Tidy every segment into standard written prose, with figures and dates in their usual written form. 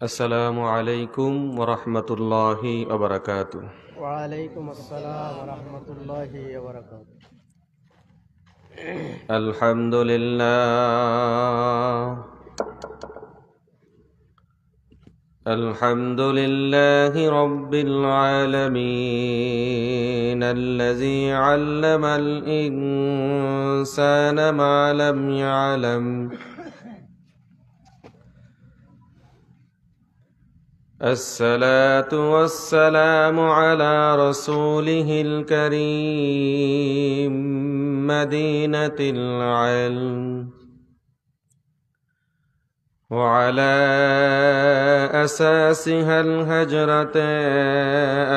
আসসালামু আলাইকুম ওয়া রাহমাতুল্লাহি ওয়া বারাকাতুহু। ওয়ালাইকুম আসসালাম ওয়া রাহমাতুল্লাহি ওয়া বারাকাতুহু। আলহামদুলিল্লাহি রাব্বিল আলামিন আল্লাযী আল্লামাল ইনসানা মা লাম ইয়ালাম। الصلاة والسلام على رسوله الكريم مدينة العلم، وعلى أساسها الهجرة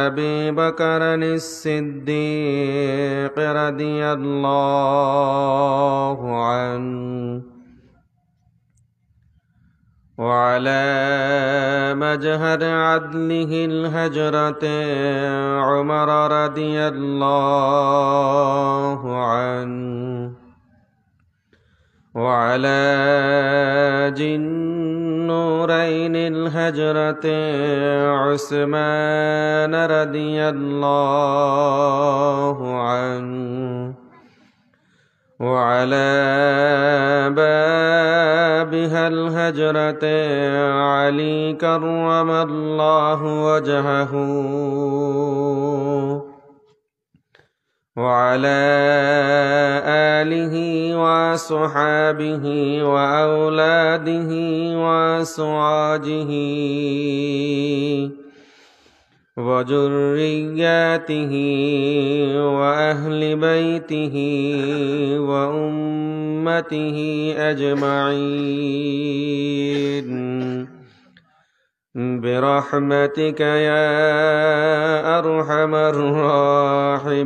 أبي بكر الصديق رضي الله عنه، وعلى مجهر عدله الهجرة عمر رضي الله عنه، وعلى جنورين الهجرة عثمان رضي الله عنه، وعلى بابها الهجرة علي كرم الله وجهه، وعلى آله وصحابه وأولاده وأزواجه وذرياته وأهل بيته وأمته أجمعين برحمتك يا أرحم الراحمين.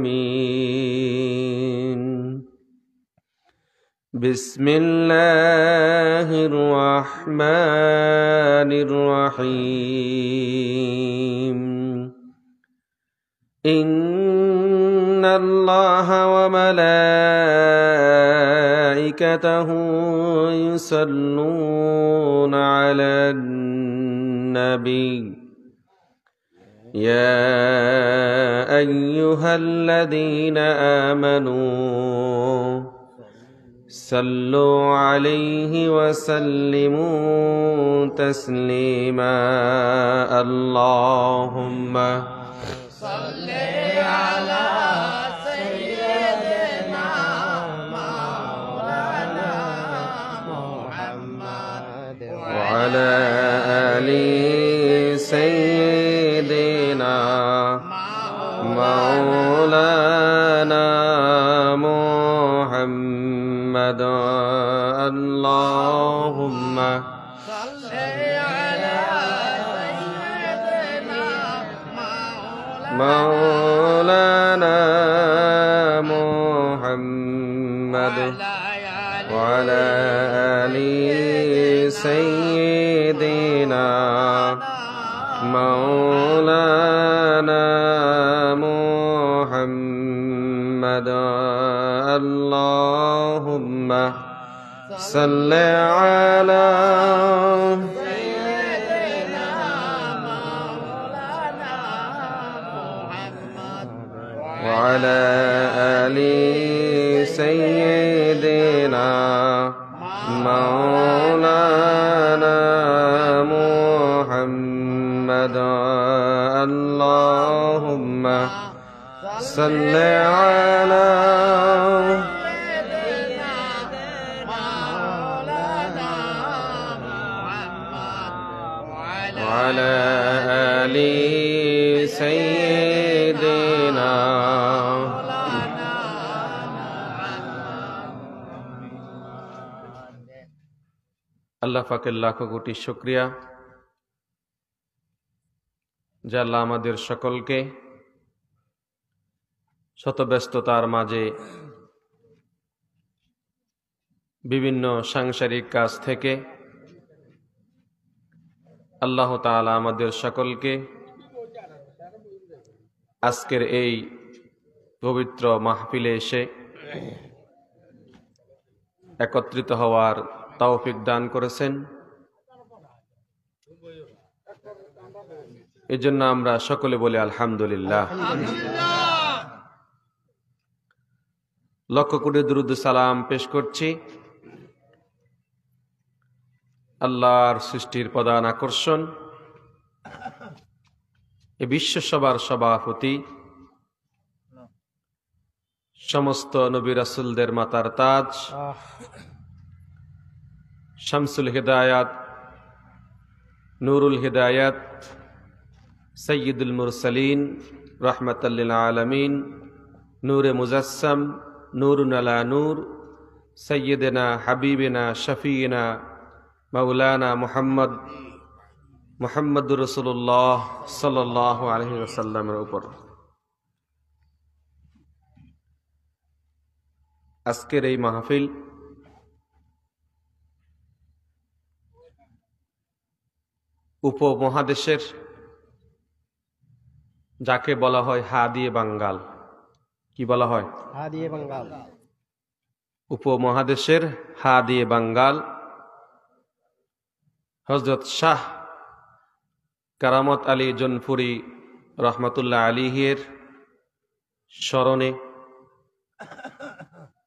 بسم الله الرحمن الرحيم. إن الله وملائكته يصلون على النبي يا أيها الذين آمنوا صلوا عليه وسلموا تسليما. اللهم صل على سيدنا مولانا محمد وعلى آل سيدنا مولانا محمد. اللهم صل على سيدنا مولانا محمد وعلى آل سيدنا مولانا محمد. اللهم صل على سيدنا مولانا محمد وعلى آل سيدنا مولانا محمد. اللهم صل على وعلى آل سيدنا. আল্লাহ পাকের লাখো কোটি শুকরিয়া যে আল্লাহ আমাদের সকলকে শত ব্যস্ততার মাঝে বিভিন্ন সাংসারিক কাজ থেকে আল্লাহ তাআলা আমাদের সকলকে আজকের এই পবিত্র মাহফিলে এসে একত্রিত হওয়ার তৌফিক দান করেছেন। এজন্য আমরা সকলে বলি আলহামদুলিল্লাহ। লক্ষ কোটি দুরূদ সালাম পেশ করছি আল্লাহর সৃষ্টির প্রধান আকর্ষণ, এ বিশ্বসভার সভাপতি, সমস্ত নবী রাসূলদের মাতার তাজ, শামসুল হিদায়াত, নূরুল হিদায়াত, সাইয়্যিদুল মুরসালিন, রাহমাতাল লিল আলামিন, নূরে মুজাসসাম, নূরুন আলা নূর, সাইয়্যিদিনা হাবিবিনা শফিইনা মাওলানা মুহাম্মদুর রাসূলুল্লাহ সাল্লাল্লাহু আলাইহি ওয়াসাল্লামের উপর আজকের এই মাহফিল উপমহাদেশের যাকে বলা হয় হাদিয়ে বাঙ্গাল, কি বলা হয়? হাদিয়ে বাঙ্গাল। উপমহাদেশের হাদিয়ে বাঙ্গাল হযরত শাহ কারামত আলী জৌনপুরী রহমতুল্লাহ আলাইহির স্মরণে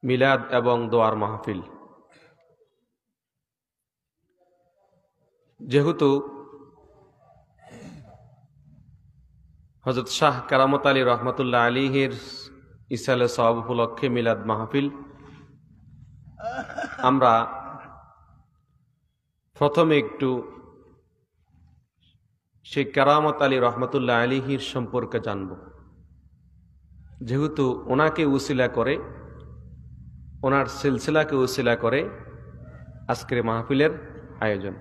মিলাদ এবং দোয়ার মাহফিল। যেহেতু হযরত শাহ কারামত আলী রহমতুল্লাহ আলাইহির ইসালে সওয়াব উপলক্ষে মিলাদ মাহফিল, আমরা প্রথমে একটু সেই কারামত আলী রহমতুল্লাহ আলাইহির সম্পর্কে জানব, যেহেতু ওনাকে উসিলা করে, ওনার সিলসিলাকে উসিলা করে আজকের মাহফিলের আয়োজন।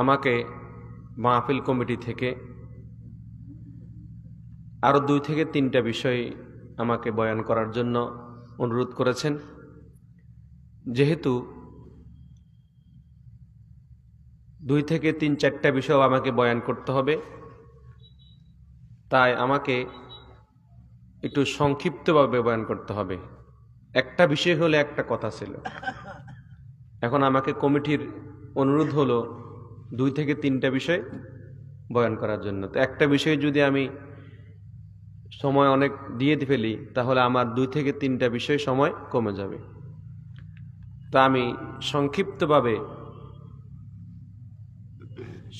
আমাকে মাহফিল কমিটি থেকে আরো 2 থেকে 3টা বিষয় আমাকে বয়ান করার জন্য অনুরোধ করেছেন। যেহেতু 2 থেকে 3-4টা বিষয় আমাকে বয়ান করতে হবে, তাই আমাকে একটু সংক্ষিপ্তভাবে বয়ান করতে হবে। একটা বিষয় হলে একটা কথা ছিল, এখন আমাকে কমিটির অনুরোধ হলো 2 থেকে 3টা বিষয় বয়ান করার জন্য। তো একটা বিষয়ে যদি আমি সময় অনেক দিয়ে ফেলি তাহলে আমার 2 থেকে 3টা বিষয় সময় কমে যাবে। তা আমি সংক্ষিপ্তভাবে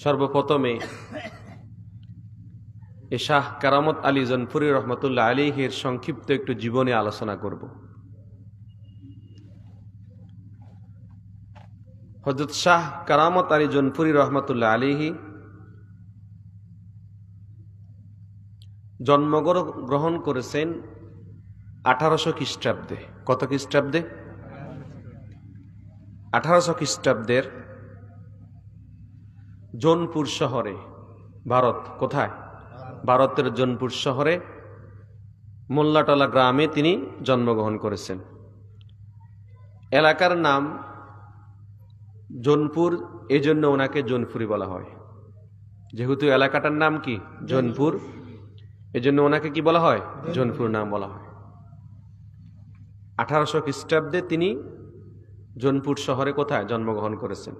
সর্বপ্রথমে শাহ কারামত আলী জৌনপুরী রহমতুল্লাহ আলাইহির সংক্ষিপ্ত একটু জীবনী আলোচনা করব। হযরত শাহ কারামত আলী জৌনপুরী রহমতুল্লাহ আলাইহি জন্মগ্রহণ করেছেন 1800 খ্রিস্টাব্দে। কত খ্রিস্টাব্দে? 1800 খ্রিস্টাব্দের জৌনপুর শহরে, ভারত। কোথায়? ভারতের জৌনপুর শহরে মোল্লাটলা গ্রামে তিনি জন্মগ্রহণ করেছেন। এলাকার নাম জৌনপুর, এই জন্য ওনাকে জৌনপুরি বলা হয়। যেহেতু এলাকাটার নাম কি? জৌনপুর, এই জন্য ওনাকে কি বলা হয়? জৌনপুর নাম বলা হয়। 1800 খ্রিস্টাব্দে তিনি জৌনপুর শহরে কোথায় জন্মগ্রহণ করেছেন?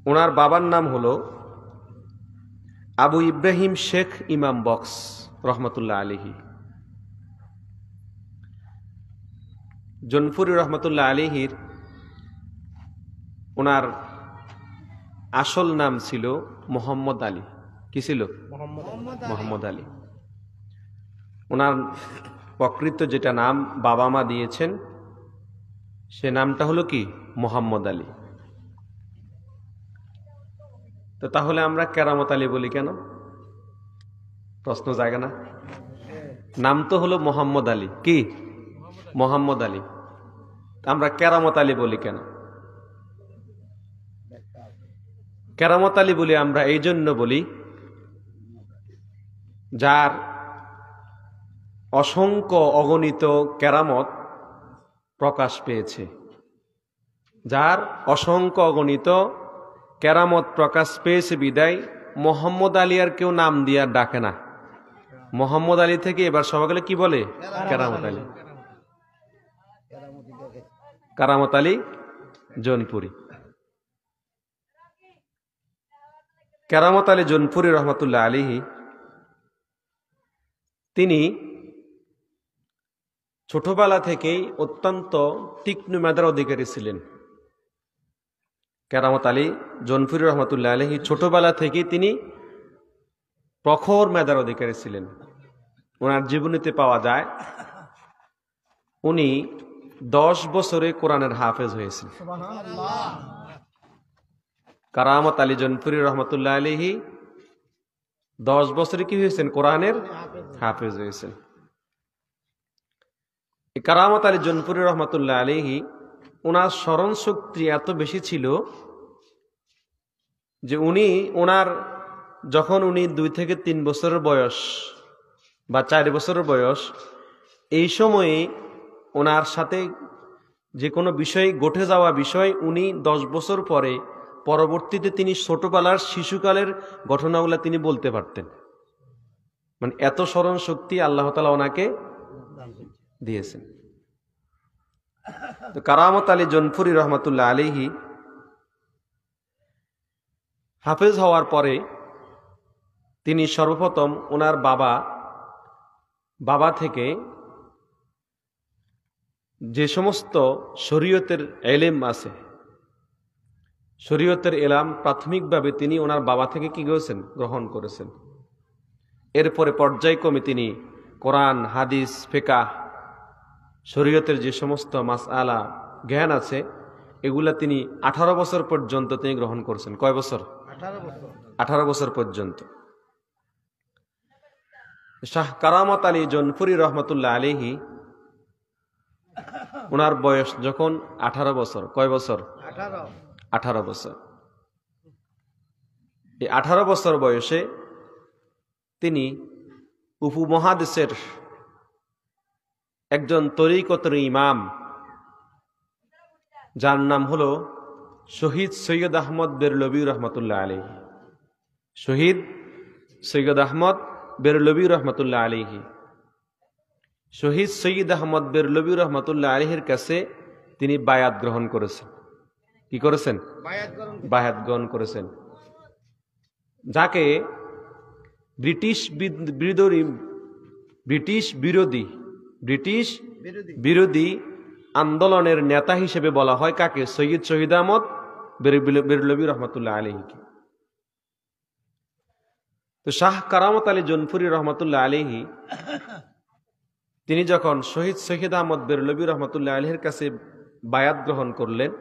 ওনার বাবার নাম হলো আবু ইব্রাহিম শেখ ইমাম বক্স রহমতুল্লাহ আলাইহি। জৌনপুরী রহমতুল্লাহ আলাইহির ওনার আসল নাম ছিল মোহাম্মদ আলী। কি ছিল? মোহাম্মদ আলী। ওনার প্রকৃত যেটা নাম বাবা মা দিয়েছেন সে নামটা হলো কি? মোহাম্মদ আলী। তো তাহলে আমরা কেরামত আলী বলি কেন? প্রশ্ন জায়গা না? নাম তো হলো মোহাম্মদ আলী। কি? মোহাম্মদ আলী। আমরা কেরামত আলী বলি কেন? কেরামত আলী বলি আমরা এই জন্য বলি, যার অসংখ্য অগণিত কেরামত প্রকাশ পেয়েছে, যার অসংখ্য অগণিত কেরামত প্রকাশ পেয়েছে বিদায় মোহাম্মদ আলী আর কেউ নাম দিয়ে ডাকে না। মোহাম্মদ আলী থেকে এবার সবাইকে কি বলে? কেরামত আলী। কারামত আলী জৌনপুরি। কেরামত আলী জৌনপুরি রহমতুল্লাহ আলাইহি তিনি ছোটবেলা থেকেই অত্যন্ত তীক্ষ্ণ মেধার অধিকারী ছিলেন। কেরামত আলী জৌনপুরি রহমতুল্লাহ আলাইহি ছোটবেলা থেকেই তিনি প্রখর মেধার অধিকারী ছিলেন। ওনার জীবনীতে পাওয়া যায় উনি 10 বছরে কোরআনের হাফেজ হয়েছেন। কারামত আলী জৌনপুরি রহমতুল্লাহ আলাইহি 10 বছরে কি হয়েছেন? কোরআনের হাফেজ হয়েছেন। কারামত আলী জৌনপুরি রহমতুল্লাহ আলাইহি ওনার স্মরণ শক্তি এত বেশি ছিল যে যখন উনি 2 থেকে 3 বছরের বয়স বা 4 বছরের বয়স, এই সময়ে ওনার সাথে যে কোনো বিষয় ঘটে যাওয়া বিষয় উনি 10 বছর পরে পরবর্তীতে তিনি ছোটবেলার শিশুকালের ঘটনাগুলো তিনি বলতে পারতেন। মানে এত স্মরণ শক্তি আল্লাহ তাআলা ওনাকে দিয়েছেন। তো কারামত আলী জৌনপুরি রহমতুল্লাহ আলাইহি হাফেজ হওয়ার পরে তিনি সর্বপ্রথম ওনার বাবা থেকে যে সমস্ত শরীয়তের এলেম আছে, শরীয়তের এলাম প্রাথমিকভাবে তিনি ওনার বাবা থেকে কি করেছেন? গ্রহণ করেছেন। এরপরে পর্যায়ক্রমে তিনি কোরআন, হাদিস, ফিকহ, শরীয়তের যে সমস্ত মাসআলা জ্ঞান আছে এগুলা তিনি 18 বছর পর্যন্ত তিনি গ্রহণ করেছেন। কয় বছর? 18 বছর পর্যন্ত। শাহ কারামত আলী জৌনপুরি রহমতুল্লাহ আলাইহি ওনার বয়স যখন 18 বছর, কয় বছর? 18 বছর। এই 18 বছর বয়সে তিনি উপমহাদেশের একজন তরিকতের ইমাম, যার নাম হলো শহীদ সৈয়দ আহমদ বেরলভী রহমতুল্লাহ আলাইহি। শহীদ সৈয়দ আহমদ বেরলভী রহমতুল্লাহ আলাইহি, শহীদ সৈয়দ আহমদ বেরলভী রহমতুল্লাহ আলাইহির কাছে তিনি বায়াত গ্রহণ করেছেন। কি করেছেন? বায়াত গ্রহণ করেছেন, যাকে ব্রিটিশ বিরোধী আন্দোলনের নেতা হিসেবে বলা হয় কাকে? সৈয়দ শহীদ আহমদ বেরলভী রহমতুল্লাহ আলাইহিকে। তো শাহ কারামত আলী জৌনপুরি রহমতুল্লাহ আলাইহি তিনি যখন শহীদ শহীদ আহমদ বেরলভী রহমতুল্লাহ আলাইহির কাছে বায়াত গ্রহণ করলেন,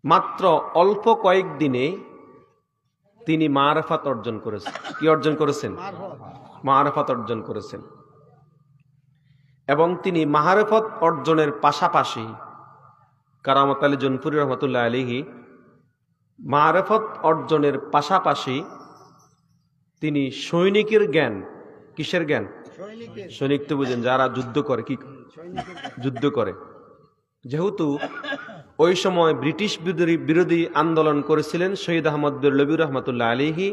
মাত্র অল্প কয়েকদিনে তিনি মারফাত অর্জন করেছেন। কি অর্জন করেছেন? মারফাত অর্জন করেছেন। এবং তিনি মারফত অর্জনের পাশাপাশি কারামত আলী জৌনপুরি রহমতুল্লাহ আলাইহি মারফত অর্জনের পাশাপাশি তিনি সৈনিকের জ্ঞান, কিসের জ্ঞান? সৈনিক তো বুঝেন যারা যুদ্ধ করে, কি যুদ্ধ করে। যেহেতু ওই সময় ব্রিটিশ বিরোধী আন্দোলন করেছিলেন শহীদ আহমদ বেরলভী রহমতুল্লাহ আলাইহি,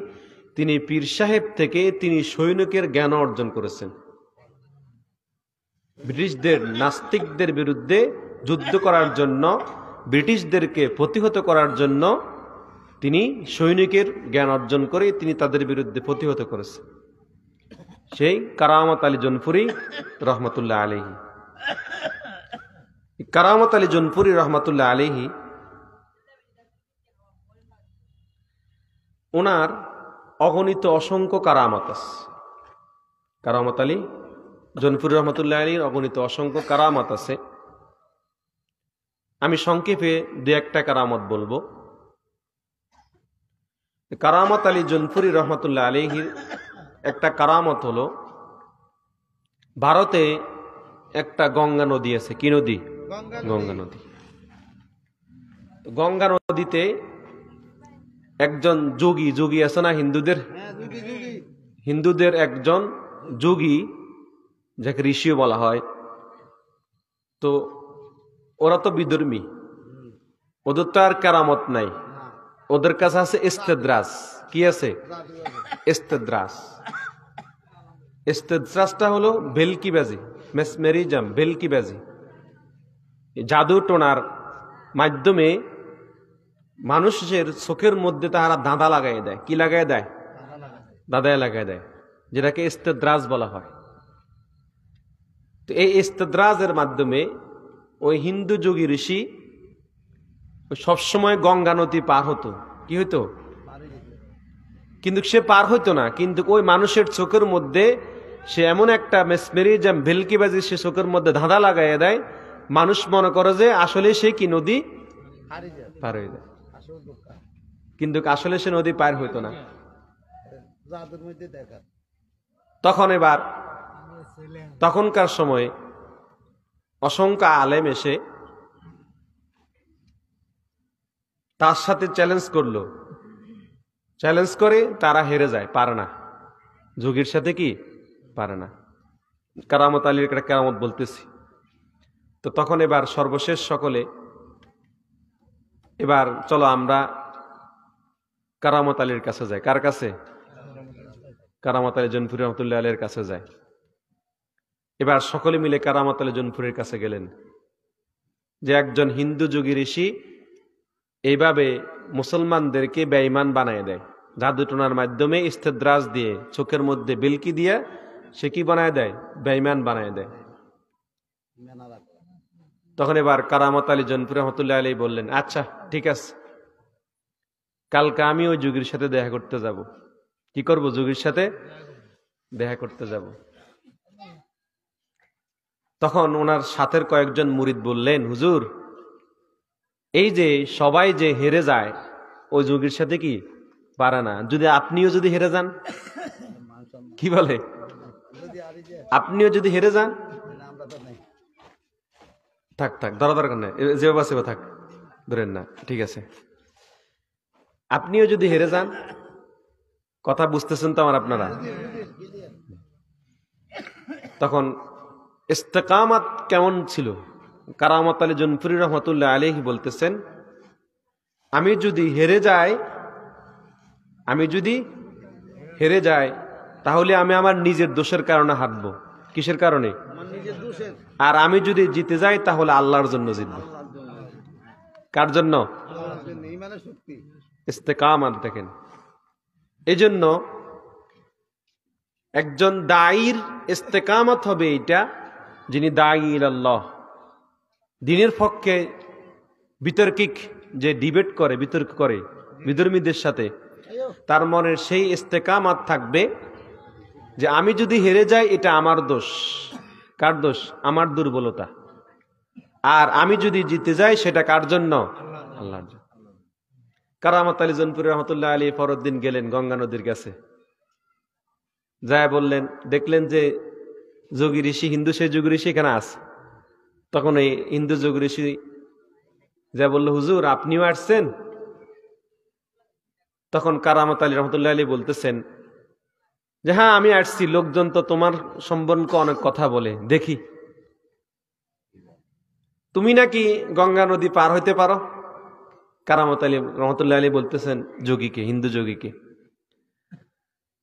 তিনি পীর সাহেব থেকে তিনি সৈনিকের জ্ঞান অর্জন করেছেন। ব্রিটিশদের, নাস্তিকদের বিরুদ্ধে যুদ্ধ করার জন্য, ব্রিটিশদেরকে প্রতিহত করার জন্য তিনি সৈনিকের জ্ঞান অর্জন করে তিনি তাদের বিরুদ্ধে প্রতিহত করেছেন। সেই কারামত আলী জৌনপুরি রহমতুল্লাহ আলাইহি। কারামত আলী জৌনপুরি রহমতুল্লাহ আলাইহি ওনার অগণিত অসংখ্য কারামত আছে। কারামত আলী জৌনপুরি রহমতুল্লাহ আলাইহির অগণিত অসংখ্য কারামত আছে। আমি সংক্ষেপে 2-1টা কারামত বলবো। কারামত আলী জৌনপুরি রহমতুল্লাহ আলাইহির একটা কারামত হলো, ভারতে একটা গঙ্গা নদী আছে। কি নদী? গঙ্গা নদী। গঙ্গা নদীতে একজন যোগী আছে না হিন্দুদের একজন যোগী, যাকে ঋষিও বলা হয়। তো ওরা তো বিধর্মী, ওদের তো আর কারামত নাই, ওদের কাছে আছে ইস্তেদ্রাজ। কি আছে? ইস্তেদ্রাজ। ইস্তেদ্রাজটা হলো ভেলকিবাজি, মেসমেরিজম, ভেলকিবাজি। জাদু টোনার মাধ্যমে মানুষের চোখের মধ্যে তাহারা দাঁদা লাগাই দেয়। কি লাগাই দেয়? দাদায় লাগাই দেয়, যেটাকে ইস্তেদ্রাজ বলা হয়। তো এই ইস্তেদ্রাজের মাধ্যমে ওই হিন্দু যোগী ঋষি সবসময় গঙ্গা নদী পার হতো। কি হইতো? কিন্তু সে পার হইতো না, কিন্তু ওই মানুষের চোখের মধ্যে সে এমন একটা মেসমেরিজম, ভেলকিবাজি সে চোখের মধ্যে ধাঁধা লাগাইয়া দেয়, মানুষ মনে করে যে আসলে সে কি নদী পার হয়ে যায়, কিন্তু আসলে সে নদী পার হইতো না। তখনকার সময় অসংখ্য আলেম এসে তার সাথে চ্যালেঞ্জ করলো। চ্যালেঞ্জ করে তারা হেরে যায়, পারে না, যোগীর সাথে কি পারে না। কারামত আলীর একটা কেরামত বলতেছি। তো তখন এবার সর্বশেষ সকলে এবার চলো আমরা কারামত আলীর কাছে যাই। কার কাছে? কারামত আলী জৌনপুরি রহমতুল্লাহ আলীর কাছে যায়। এবার সকলে মিলে কারামত আলী জৌনপুরের কাছে গেলেন যে একজন হিন্দু যোগী ঋষি এইভাবে মুসলমানদেরকে বেঈমান বানায় দেয়, জাদুটোনার মাধ্যমে ইস্তেদ্রাজ দিয়ে চোখের মধ্যে বিলকি দিয়ে সে কি বানায় দেয়? বেঈমান বানায় দেয়। তখন এবার কারামত আলী জৌনপুরি রহমতুল্লাহ আলী বললেন, আচ্ছা ঠিক আছে, কালকে আমি ওই যোগীর সাথে দেখা করতে যাব। কি করব? যোগীর সাথে দেখা করতে যাব। তখন ওনার সাথের কয়েকজন মুরিদ বললেন, হুজুর, এই যে সবাই যে হেরে যায় ওই যোগীর সাথে কি পারে না, যদি আপনিও যদি হেরে যান? কি বলে? আপনিও যদি হেরে যান? থাক থাক, ধরা দরকার নেই, যেভাবে আছে থাক, ধরেন না, ঠিক আছে। আপনিও যদি হেরে যান, কথা বুঝতেছেন তো আমার আপনারা? তখন ইস্তেকামাত কেমন ছিল? কারামত আলী জৌনপুরি রহমতুল্লাহ আলাইহি বলতেছেন, আমি যদি হেরে যাই তাহলে আমি আমার নিজের দোষের কারণে হারবো। কিসের কারণে? আর আমি যদি জিতে যাই তাহলে আল্লাহর জন্য জিতবো। কার জন্য? ইস্তেকামাত দেখেন। এই জন্য একজন দায়ীর ইস্তেকামাত হবে এইটা, যিনি দায়ী ইলাল্লাহ, দ্বীনের পক্ষে বিতর্কিক, যে ডিবেট করে, বিতর্ক করে বিধর্মীদের সাথে, তার মনের সেই ইস্তেকামাত থাকবে যে আমি যদি হেরে যাই এটা আমার দোষ। কার দোষ? আমার দুর্বলতা। আর আমি যদি জিতে যাই সেটা কার জন্য? আল্লাহর জন্য। কারামত আলী জৌনপুরি রহমতুল্লাহ আলী ফরউদ্দিন গেলেন গঙ্গা নদীর কাছে, যায় বললেন, দেখলেন যে যোগী ঋষি, হিন্দু সেই যোগী ঋষি এখানে আছে। তখন এই হিন্দু যোগী ঋষি যা বলল, হুজুর আপনিও আসছেন? তখন কারামত আলী রহমতুল্লাহ আলী বলতেছেন যে হ্যাঁ আমি আসছি, লোকজন তো তোমার সম্পর্কে অনেক কথা বলে, দেখি তুমি নাকি গঙ্গা নদী পার হইতে পারো। কারামত আলী রহমতুল্লাহ আলী বলতেছেন যোগীকে, হিন্দু যোগীকে,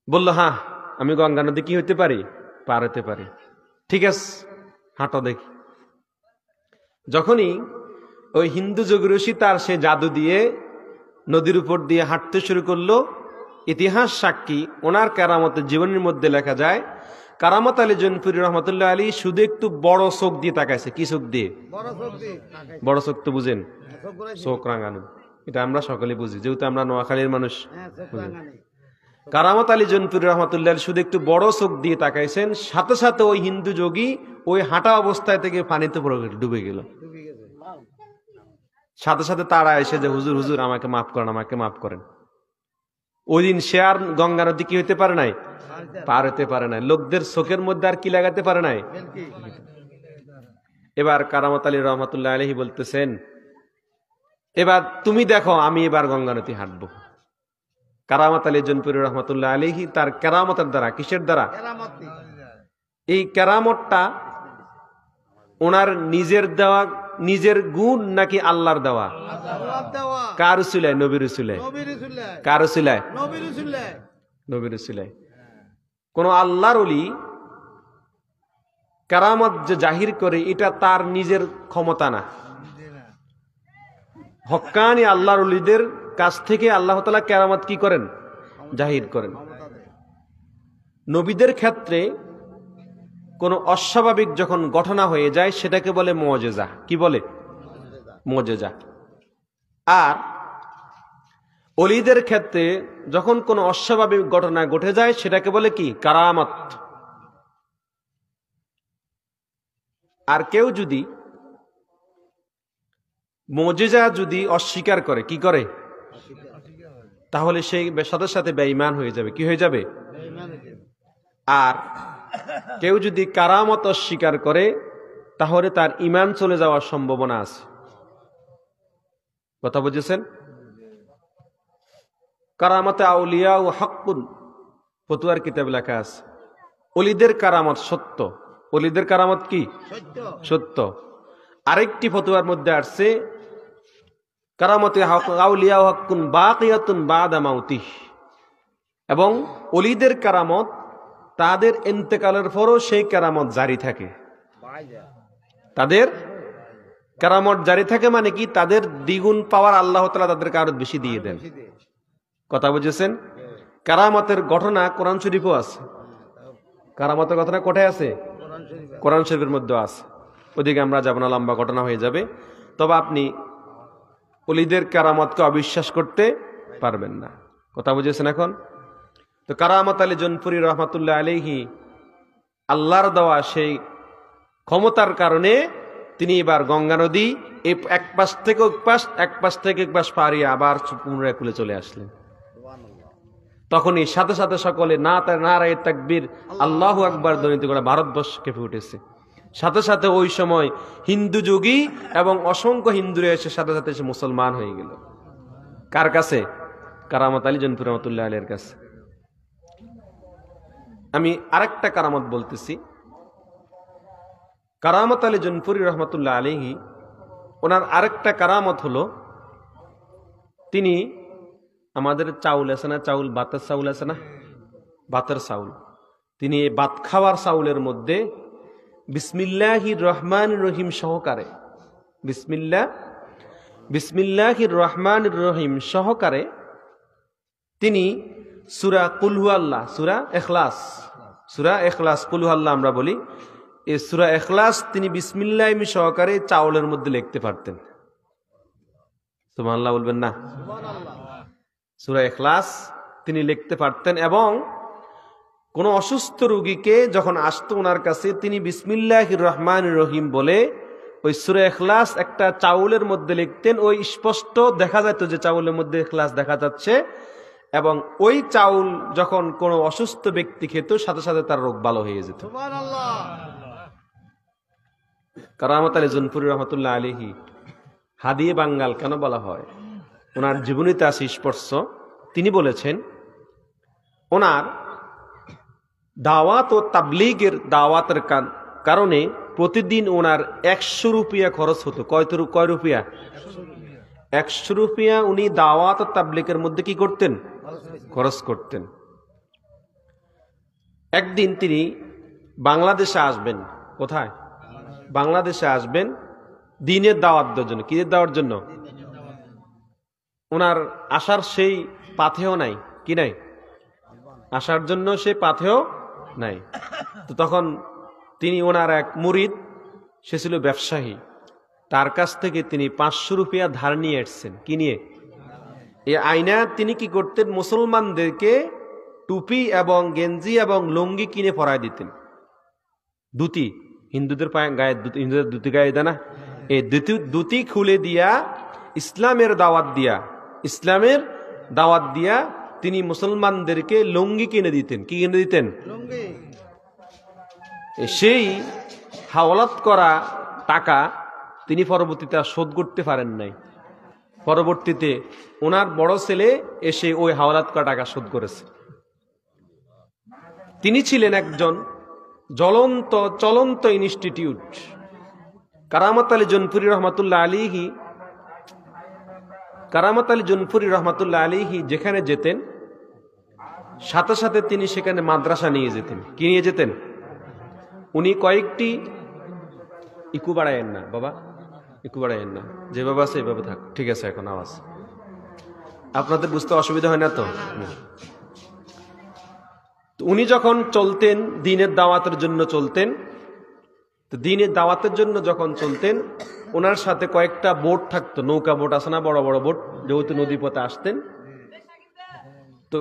বলল হ্যাঁ আমি গঙ্গা নদী কি হইতে পারি? পার হইতে পারি। ঠিক আছে, হাঁটো দেখি। যখনই ওই হিন্দু যোগী ঋষি তার সে জাদু দিয়ে নদীর উপর দিয়ে হাঁটতে শুরু করলো, ইতিহাস সাক্ষী, ওনার কারামতের জীবনের মধ্যে লেখা যায়, কারামত আলী জৌনপুরি রহমতুল্লাহ আলী শুধু একটু বড় চোখ দিয়ে তাকাইছে। কি চোখ দিয়ে? বড় চোখ তো বুঝেন, চোখ রাঙানো, এটা আমরা সকলে বুঝি, যেহেতু আমরা নোয়াখালীর মানুষ। কারামত আলী জৌনপুরি রহমতুল্লাহ আলী শুধু একটু বড় চোখ দিয়ে তাকাইছেন, সাথে সাথে ওই হিন্দু যোগী ওই হাঁটা অবস্থায় থেকে পানিতে ডুবে গেল। সাথে সাথে তারা এসে যে হুজুর হুজুর আমাকে মাফ করেন, আমাকে মাফ করেন। ওই দিন সে আর গঙ্গা নদী কি হইতে পারে নাই? পার হইতে পারে নাই। লোকদের চোখের মধ্যে আর কি লাগাতে পারে নাই? এবার কারামত আলী রহমতুল্লাহ আলাইহি বলতেছেন, এবার তুমি দেখো আমি এবার গঙ্গা নদী হাঁটবো। কারামত আলী জৌনপুরি রহমতুল্লাহ আলাইহি তার কেরামতের দ্বারা, কিসের দ্বারা? এই কেরামতটা ওনার নিজের দেওয়া, নিজের গুণ নাকি আল্লাহর দেওয়া? কার উসিলায়? নবীর উসিলায়। কার উসিলায়? নবীর উসিলায়। কোন আল্লাহর ওলি কারামত যে জাহির করে এটা তার নিজের ক্ষমতা না, হক্কানি আল্লাহর ওলিদের কাছ থেকে আল্লাহ তাআলা কারামত কি করেন? জাহির করেন। নবীদের ক্ষেত্রে কোন অস্বাভাবিক যখন ঘটনা হয়ে যায় সেটাকে বলে মুআজিজা। কি বলে? মুআজিজা। আর ওলিদের ক্ষেত্রে যখন কোনো অস্বাভাবিক ঘটনা ঘটে যায় সেটাকে বলে কি? কারামত। আর কেউ যদি মুজিজা যদি অস্বীকার করে, কি করে? তাহলে সেই সাথে সাথে বেঈমান হয়ে যাবে। কি হয়ে যাবে? আর কেউ যদি কারামত অস্বীকার করে তাহলে তার ঈমান চলে যাওয়ার সম্ভাবনা আছে। কথা বুঝেছেন? কারামতে আউলিয়া ও হাক্কুন, ফতুয়ার কিতাবে লেখা আছে ওলিদের কারামত সত্য। ওলিদের কারামত কি? সত্য। আরেকটি ফতুয়ার মধ্যে আসছে কারামতে আউলিয়া হাক্কুন বাকিয়াতুন বাদা মাউতিহ, এবং ওলিদের কারামত তাদের ইন্তেকালের পরও সেই কারামত জারি থাকে। তাদের কারামত জারি থাকে মানে কি? তাদের দ্বিগুণ পাওয়ার আল্লাহ তাআলা তাদেরকে আরো বেশি দিয়ে দেন। কথা বুঝেছেন? কারামতের ঘটনা কোরআন শরীফও আছে। কারামতের ঘটনা কোথায় আছে? কোরআন শরীফের মধ্যে আছে। ওদিকে আমরা যাব না, লম্বা ঘটনা হয়ে যাবে। তবে আপনি ওলিদের কারামতকে অবিশ্বাস করতে পারবেন না। কথা বুঝেছেন এখন? তো কারামত আলী জৌনপুরী রহমাতুল্লাহ আলাইহি আল্লাহর দেওয়া সেই ক্ষমতার কারণে তিনি এবার গঙ্গা নদী এক পাশ থেকে এক পাশ পাড়িয়ে আবার পুনরায় কুলে চলে আসলেন। তখনই সাথে সাথে সকলে নারায়ে তাকবীর আল্লাহু আকবার ধ্বনিত করে ভারতবর্ষ কেঁপে উঠেছে। সাথে সাথে ওই সময় হিন্দু যোগী এবং অসংখ্য হিন্দুরা এসে সাথে সাথে এসে মুসলমান হয়ে গেল। কার কাছে? কারামত আলী জৌনপুরী রহমাতুল্লাহ আলাইহির কাছে। আমি আরেকটা কারামত বলতেছি। কারামত আলী জৌনপুরী রহমাতুল্লাহ আলাইহি ওনার আরেকটা কারামত হলো, তিনি আমাদের চাউল আছে না, চাউল ভাতের চাউল আছে না, ভাতের চাউল, তিনি ভাত খাওয়ার চাউলের মধ্যে বিসমিল্লাহির রহমানির রহিম সহকারে বিসমিল্লাহির রহমানির রহিম সহকারে তিনি সূরা কুল হুয়াল্লাহ, সূরা ইখলাস কুল হুয়াল্লাহ আমরা বলি, এই সূরা ইখলাস তিনি বিসমিল্লাহ সহকারে চাউলের মধ্যে লিখতে পারতেন। সুবহানাল্লাহ বলবেন না? সূরা ইখলাস তিনি লিখতে পারতেন, এবং কোন অসুস্থ রোগীকে যখন আসতো ওনার কাছে তিনি বিসমিল্লাহির রহমানির রহিম বলে ওই সূরা ইখলাস একটা চাউলের মধ্যে লিখতেন। ওই স্পষ্ট দেখা যেত যে চাউলের মধ্যে ইখলাস দেখা যাচ্ছে, এবং ওই চাউল যখন কোন অসুস্থ ব্যক্তি খেত সাথে সাথে তার রোগ ভালো হয়ে যেত। কারামত আলী জৌনপুরী রহমাতুল্লাহ আলাইহি হাদিয়ে বাঙ্গাল কেন বলা হয়? ওনার জীবনীতে আছে স্পর্শ। তিনি বলেছেন ওনার দাওয়াত ও তাবলীগের দাওয়াতের কারণে প্রতিদিন ওনার 100 রুপিয়া খরচ হতো। কয় রুপিয়া? 100 রুপিয়া উনি দাওয়াত ও তাবলীগের মধ্যে কি করতেন? খরচ করতেন। একদিন তিনি বাংলাদেশে আসবেন। কোথায়? বাংলাদেশে আসবেন দ্বীনের দাওয়াত দেওয়ার জন্য। কিসের দাওয়ার জন্য? ওনার আসার সেই পাথেও নাই। কি নাই? আসার জন্য সেই পাথেও নাই। তো তখন তিনি ওনার এক মুরিদ, সে ছিল ব্যবসায়ী, তার কাছ থেকে তিনি 500 রুপিয়া ধার নিয়ে এসছেন। কি নিয়ে? এই আইনা তিনি কি করতেন? মুসলমানদেরকে টুপি এবং গেঞ্জি এবং লুঙ্গি কিনে পরায় দিতেন। ধুতি, হিন্দুদের পায়ে গায়ে হিন্দুদের ধুতি গায়ে দেয় না, এই ধুতি খুলে দিয়া ইসলামের দাওয়াত দিয়া তিনি মুসলমানদেরকে লুঙ্গি কিনে দিতেন। কি কিনে দিতেন? সেই হাওলাত করা টাকা তিনি পরবর্তীতে আর শোধ করতে পারেন নাই। পরবর্তীতে ওনার বড় ছেলে এসে ওই হাওলাত করা টাকা শোধ করেছে। তিনি ছিলেন একজন চলন্ত ইনস্টিটিউট। কারামত আলী জৌনপুরী রহমাতুল্লাহ আলাইহি যেখানে যেতেন সাথে সাথে তিনি সেখানে মাদ্রাসা নিয়ে যেতেন। কি নিয়ে যেতেন? উনি কয়েকটি ইকু বাড়ায়েন না বাবা, ইকু বাড়ায়েন না, যেভাবে আছে এভাবে থাক, ঠিক আছে? এখন আওয়াজ আপনাদের বুঝতে অসুবিধা হয় না তো? উনি যখন চলতেন দ্বীনের দাওয়াতের জন্য চলতেন, তো দ্বীনের দাওয়াতের জন্য যখন চলতেন ওনার সাথে কয়েকটা বোট থাকতো, নৌকা বোট আছে না, বড় বড় বোট, যেহেতু নদী পথে আসতেন। তো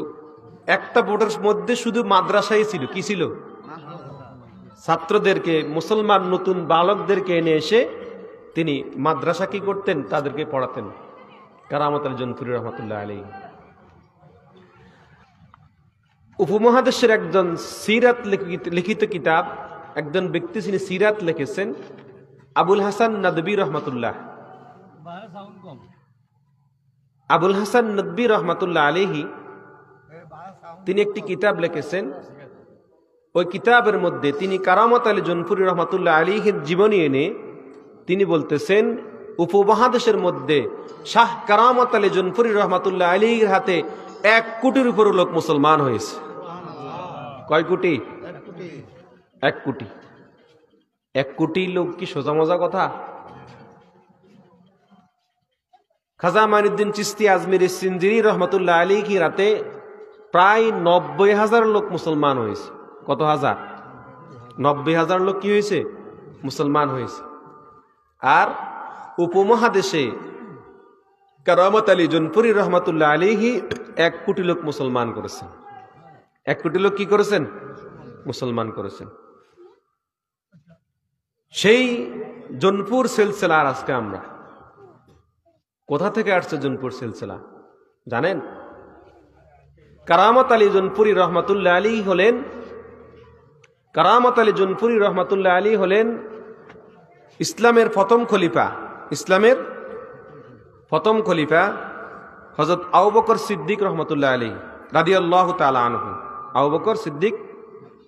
একটা বোটের মধ্যে শুধু মাদ্রাসাই ছিল। কি ছিল? ছাত্রদেরকে, মুসলমান নতুন বালকদেরকে এনে এসে তিনি মাদ্রাসা কি করতেন? তাদেরকে পড়াতেন। কারামত আলী জৌনপুরী রহমতুল্লাহ আলাইহি উপমহাদেশের একজন সিরাত লিখিত কিতাব, একজন ব্যক্তি যিনি সিরাত লিখেছেন, আবুল হাসান নদভী রহমতুল্লাহ। আবুল হাসান নদভী রহমতুল্লাহ আলাইহি তিনি একটি কিতাব লিখেছেন। ওই কিতাবের মধ্যে তিনি কারামত আলী জৌনপুরী রহমতুল্লাহ আলাইহির জীবনী এনে তিনি বলতেছেন, উপমহাদেশের মধ্যে শাহ কারামত আলী জৌনপুরী রহমতুল্লাহ আলাইহির হাতে 1 কোটির উপর লোক মুসলমান হয়েছে। কয় কোটি? 1 কোটি। 1 কোটি লোক কি সোজা মজা কথা? খাজা মাইনুদ্দিন চিশতি আজমিরি সিনজিরি রহমতুল্লাহ আলাইহির রাতে প্রায় 90,000 লোক মুসলমান হয়েছে। কত হাজার? 90,000 লোক কি হয়েছে? মুসলমান হয়েছে। আর উপমহাদেশে কারামত আলী জৌনপুরী রহমতুল্লাহ আলাইহি 1 কোটি লোক মুসলমান করেছেন। 1 কোটি লোক কি করেছেন? মুসলমান করেছেন। সেই জৌনপুর সিলসিলা আর আজকে আমরা কোথা থেকে আসছে? জৌনপুর সিলসিলা জানেন? কারামত আলী জৌনপুরী রহমতুল্লাহ আলাইহি হলেন, কারামত আলী জৌনপুরী রহমতুল্লাহ আলাইহি হলেন ইসলামের প্রথম খলিফা। ইসলামের প্রথম খলিফা হযরত আবু বকর সিদ্দিক রহমতুল্লাহ আলাইহি রাদিয়াল্লাহু তাআলা আনহু। আবু বকর সিদ্দিক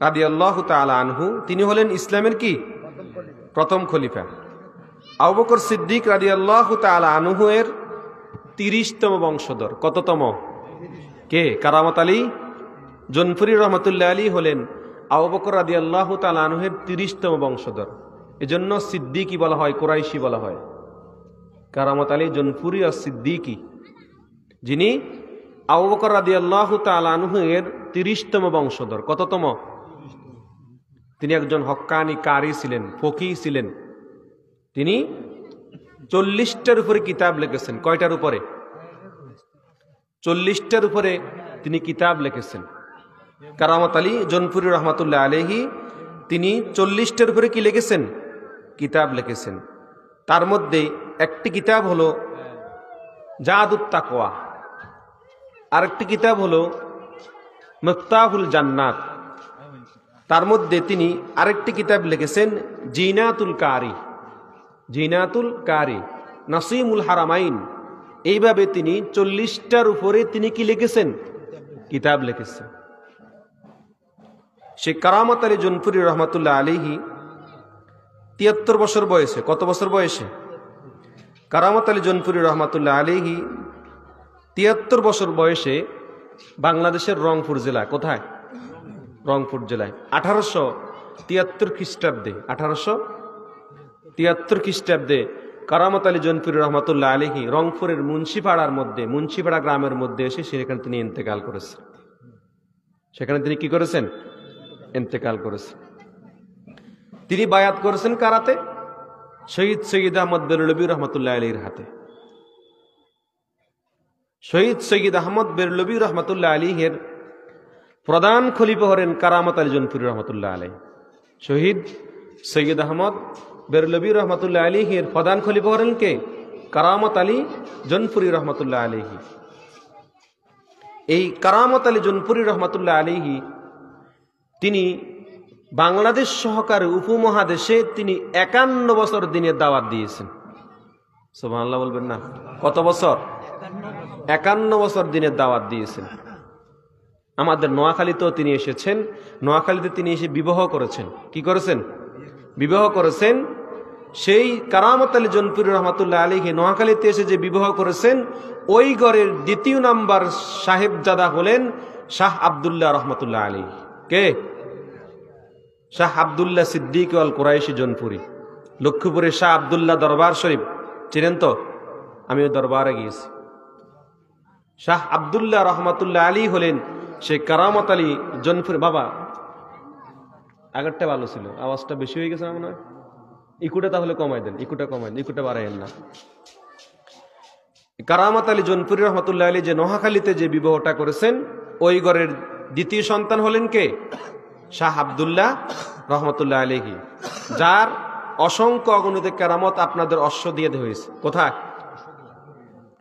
রাদিয়াল্লাহু তাআলা আনহু তিনি হলেন ইসলামের কি? প্রথম খলিফা। আবু বকর সিদ্দিক রাদিয়াল্লাহু তাআলা আনহু এর 30তম বংশধর। কততম? কে? কারামত আলী জৌনপুরী রহমতুল্লাহ আলাইহি হলেন আবু বকর রাদিয়াল্লাহু তাআলা আনহু এর 30তম বংশধর। এজন্য সিদ্দিকী বলা হয়, কুরাইশি বলা হয়। কারামত আলী জৌনপুরী আর সিদ্দিকী, যিনি আবু বকর রাদিয়াল্লাহু তাআলা আনহু এর 30তম বংশধর। কততম? তিনি একজন হক্কানি কারি ছিলেন, ফকিহ ছিলেন। তিনি 40টার উপরে কিতাব লিখেছেন। কয়টার উপরে? 40টার উপরে তিনি কিতাব লিখেছেন। কারামত আলী জৌনপুরী রহমতুল্লাহ আলাইহি তিনি 40টার উপরে কি লিখেছেন? কিতাব লিখেছেন। তার মধ্যে একটি কিতাব হলো জাদুত তাকওয়া, আরেকটি কিতাব হলো মিফতাহুল জান্নাত। তার মধ্যে তিনি আরেকটি কিতাব লিখেছেন জিনাতুল কারি, জিনাতুল কারি, নাসিমুল হারামাইন। এইভাবে তিনি 40টার উপরে তিনি কি লিখেছেন? কিতাব লিখেছেন। সে কারামত আলী জৌনপুরী রহমতুল্লাহ আলাইহি 73 বছর বয়সে, কত বছর বয়সে? কারামত আলী জৌনপুরী রহমতুল্লাহ আলাইহি 73 বছর বয়সে বাংলাদেশের রংপুর জেলা, কোথায়? রংপুর জেলায় 1873 খ্রিস্টাব্দে, 1873 খ্রিস্টাব্দে কারামত আলী জৌনপুরী রহমতুল্লাহ আলাইহি রংপুরের মুন্সিপাড়ার মধ্যে, মুন্সিপাড়া গ্রামের মধ্যে এসে সেখানে তিনি ইন্তেকাল করেছেন। সেখানে তিনি কি করেছেন? ইন্তেকাল করেছেন। তিনি বায়াত করেছেন কারাতে? শহীদ সৈয়দ আহমদ বেরলভী রহমতুল্লাহ আলাইহির হাতে। শহীদ সৈয়দ আহমদ বেরলভী রহমতুল্লাহ আলাইহির প্রধান খলিফা হলেন কারামত আলী জৌনপুরী রহমতুল্লাহ আলাইহি। শহীদ সৈয়দ আহমদ বেরলভী রহমতুল্লাহ আলাইহির প্রধান খলিফা হলেন কে? কারামত আলী জৌনপুরী রহমতুল্লাহ আলাইহি। এই কারামত আলী জৌনপুরী রহমতুল্লাহ আলাইহি তিনি বাংলাদেশ সহকারে উপমহাদেশে তিনি 51 বছর দিনের দাওয়াত দিয়েছেন। সুবহানাল্লাহ বলবেন না? কত বছর? 51 বছর দিনের দাওয়াত দিয়েছেন। আমাদের নোয়াখালীতেও তিনি এসেছেন। নোয়াখালীতে তিনি এসে বিবাহ করেছেন। কি করেছেন? বিবাহ করেছেন। সেই কারামত আলী জৌনপুরী রহমতুল্লাহ আলাইহি নোয়াখালীতে এসে যে বিবাহ করেছেন, ওই ঘরের 2য় নাম্বার সাহেবজাদা হলেন শাহ আব্দুল্লাহ রহমতুল্লাহ আলী। কে? শাহ আব্দুল্লাহ সিদ্দিক আল কুরাইশি জৌনপুরি। লক্ষ্মীপুরের শাহ আব্দুল্লাহ দরবার শরীফ চিনেন তো? আমি ওই দরবারে গিয়েছি। শাহ আব্দুল্লাহ রহমতুল্লাহ আলী হলেন সে কারামত আলী জৌনপুরি। বাবা আগেরটা ভালো ছিল, আওয়াজটা বেশি হয়ে গেছে মনে হয়। ইকুটা তাহলে কমাই দেন, ইকুটা কমাই দেন, ইকুটা বাড়াইন না। কারামত আলী জৌনপুরি রহমতুল্লাহ আলী যে নোহাখালীতে যে বিবাহটা করেছেন, ওই ঘরের দ্বিতীয় সন্তান হলেন কে? শাহ আব্দুল্লাহ রহমতুল্লাহ আলাইহি, যার অসংখ্য অগণিত কেরামত আপনাদের অশ্ব দিয়ে হয়েছে। কোথায়?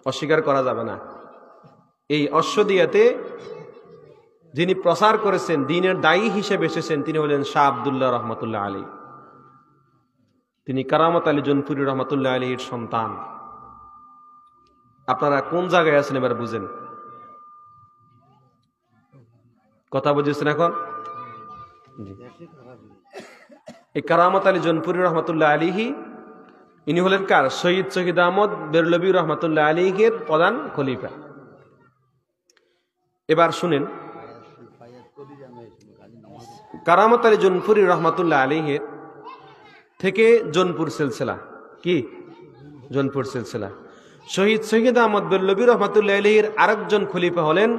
অস্বীকার করা যাবে না। এই অশ্ব দিয়াতে যিনি প্রচার করেছেন, দ্বীনের দায়ী হিসেবে এসেছেন, তিনি হলেন শাহ আব্দুল্লাহ রহমতুল্লাহ আলী। তিনি কারামত আলী জৌনপুরি রহমতুল্লাহ আলীর সন্তান। আপনারা কোন জায়গায় আছেন এবার বুঝেন। কথা বুঝেছেন এখন? এই কারামত আলী জৌনপুরি রহমতুল্লাহ আলীহি ইনি হলেন কার? শহীদ শহীদ আহমদ বেরলভী রহমতুল্লাহ আলীহের প্রধান খলিফা। এবার শুনেন, কারামত আলী জৌনপুরি রহমতুল্লাহ আলীহের থেকে জৌনপুর সিলসিলা। কি? জৌনপুর সিলসিলা। শহীদ শহীদ আহমদ বেরলভী রহমতুল্লাহ আলীহের আরেকজন খলিফা হলেন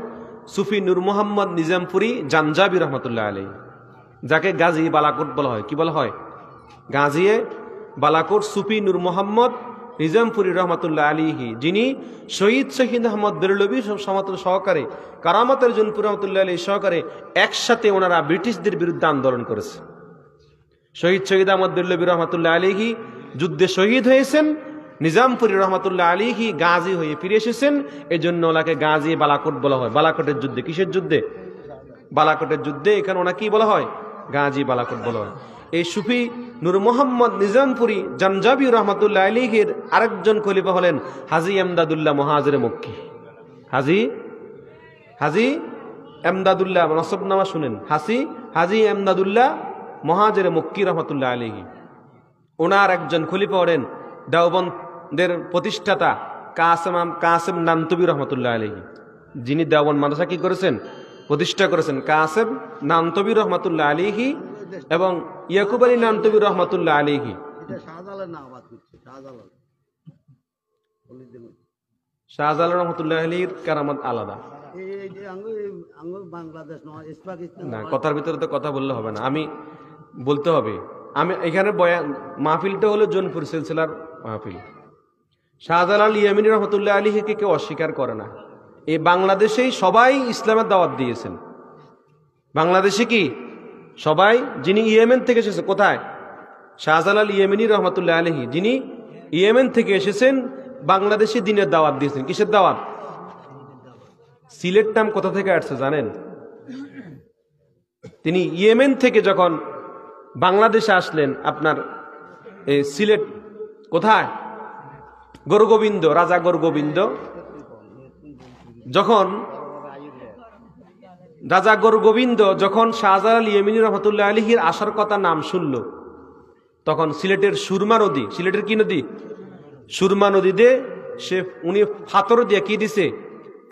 সুফি নূর মোহাম্মদ নিজামপুরি জাঞ্জাবি রহমতুল্লাহ আলী, যাকে গাজী বালাকোট বলা হয়। কি বলা হয়? গাজীয়ে বালাকোট সুফি নূর মোহাম্মদ নিজামপুরি রহমতুল্লাহ আলীহি, যিনি শহীদ শহীদ আহমদ বেরলভী সহকারে কারামত আলী জৌনপুরি রহমতুল্লাহ আলী সহকারে একসাথে ওনারা ব্রিটিশদের বিরুদ্ধে আন্দোলন করেছে। শহীদ শহীদ আহমদ বেরলভী রহমতুল্লাহ আলীহি যুদ্ধে শহীদ হয়েছেন, নিজামপুরি রহমতুল্লাহ আলীহি গাজী হয়ে ফিরে এসেছেন। এই জন্য ওনাকে গাজী বালাকোট বলা হয়। বালাকোটের যুদ্ধে, কিসের যুদ্ধে? বালাকোটের যুদ্ধে। এখানে ওনা কি বলা হয়? গাজী বালাকোট বলা হয়। এই সুফি নূর মোহাম্মদ নিজামপুরি জাঞ্জাবি রহমতুল্লাহ আলীহির আরেকজন খলিফা হলেন হাজী এমদাদুল্লাহ মুহাজির মক্কি। হাজী এমদাদুল্লাহ, নসবনামা শুনেন, হাজী এমদাদুল্লাহ মুহাজির মক্কি রহমতুল্লাহ আলীহি। ওনার একজন খলিফা হলেন দেওবন্দের প্রতিষ্ঠাতা কাসেম নানতুবি রহমতুল্লাহ আলীহি, যিনি দেওবন্দ মাদ্রাসা কি করেছেন? প্রতিষ্ঠা করেছেন। কাসেম নানতুবি রহমতুল্লাহ আলীহি এবং ইয়াকুব আলী নানতুবি রহমতুল্লাহ আলীহি। শাহজালাল রহমতুল্লাহ আলীর কারামত আলাদা না। কথার ভিতরে তো কথা বললে হবে না, আমি বলতে হবে। আমি এখানে মাহফিলটা হলো জৌনপুর সিলসিলার মাহফিল। শাহজালাল ইয়ামিনী রহমতুল্লাহ আলীকে কেউ অস্বীকার করে না। এই বাংলাদেশেই সবাই ইসলামের দাওয়াত দিয়েছেন। বাংলাদেশে কি সবাই, যিনি ইয়েমেন থেকে এসেছে, কোথায়? শাহজালাল ইয়ামিনী রহমতুল্লাহ আলীহি, যিনি ইয়েমেন থেকে এসেছেন, বাংলাদেশে দ্বীনের দাওয়াত দিয়েছেন। কিসের দাওয়াত? সিলেট নাম কোথা থেকে আসছে জানেন? তিনি ইয়েমেন থেকে যখন বাংলাদেশে আসলেন, আপনার এই সিলেট কোথায়? গরুগোবিন্দ, রাজা গরুগোবিন্দ যখন শাহজালাল ইয়ামিনী রহমতুল্লাহ আলীহির আসার কথা নাম শুনল, তখন সিলেটের সুরমা নদী, সিলেটের কি নদী? সুরমা নদীতে উনি ফাতর দিয়ে কি দিছে?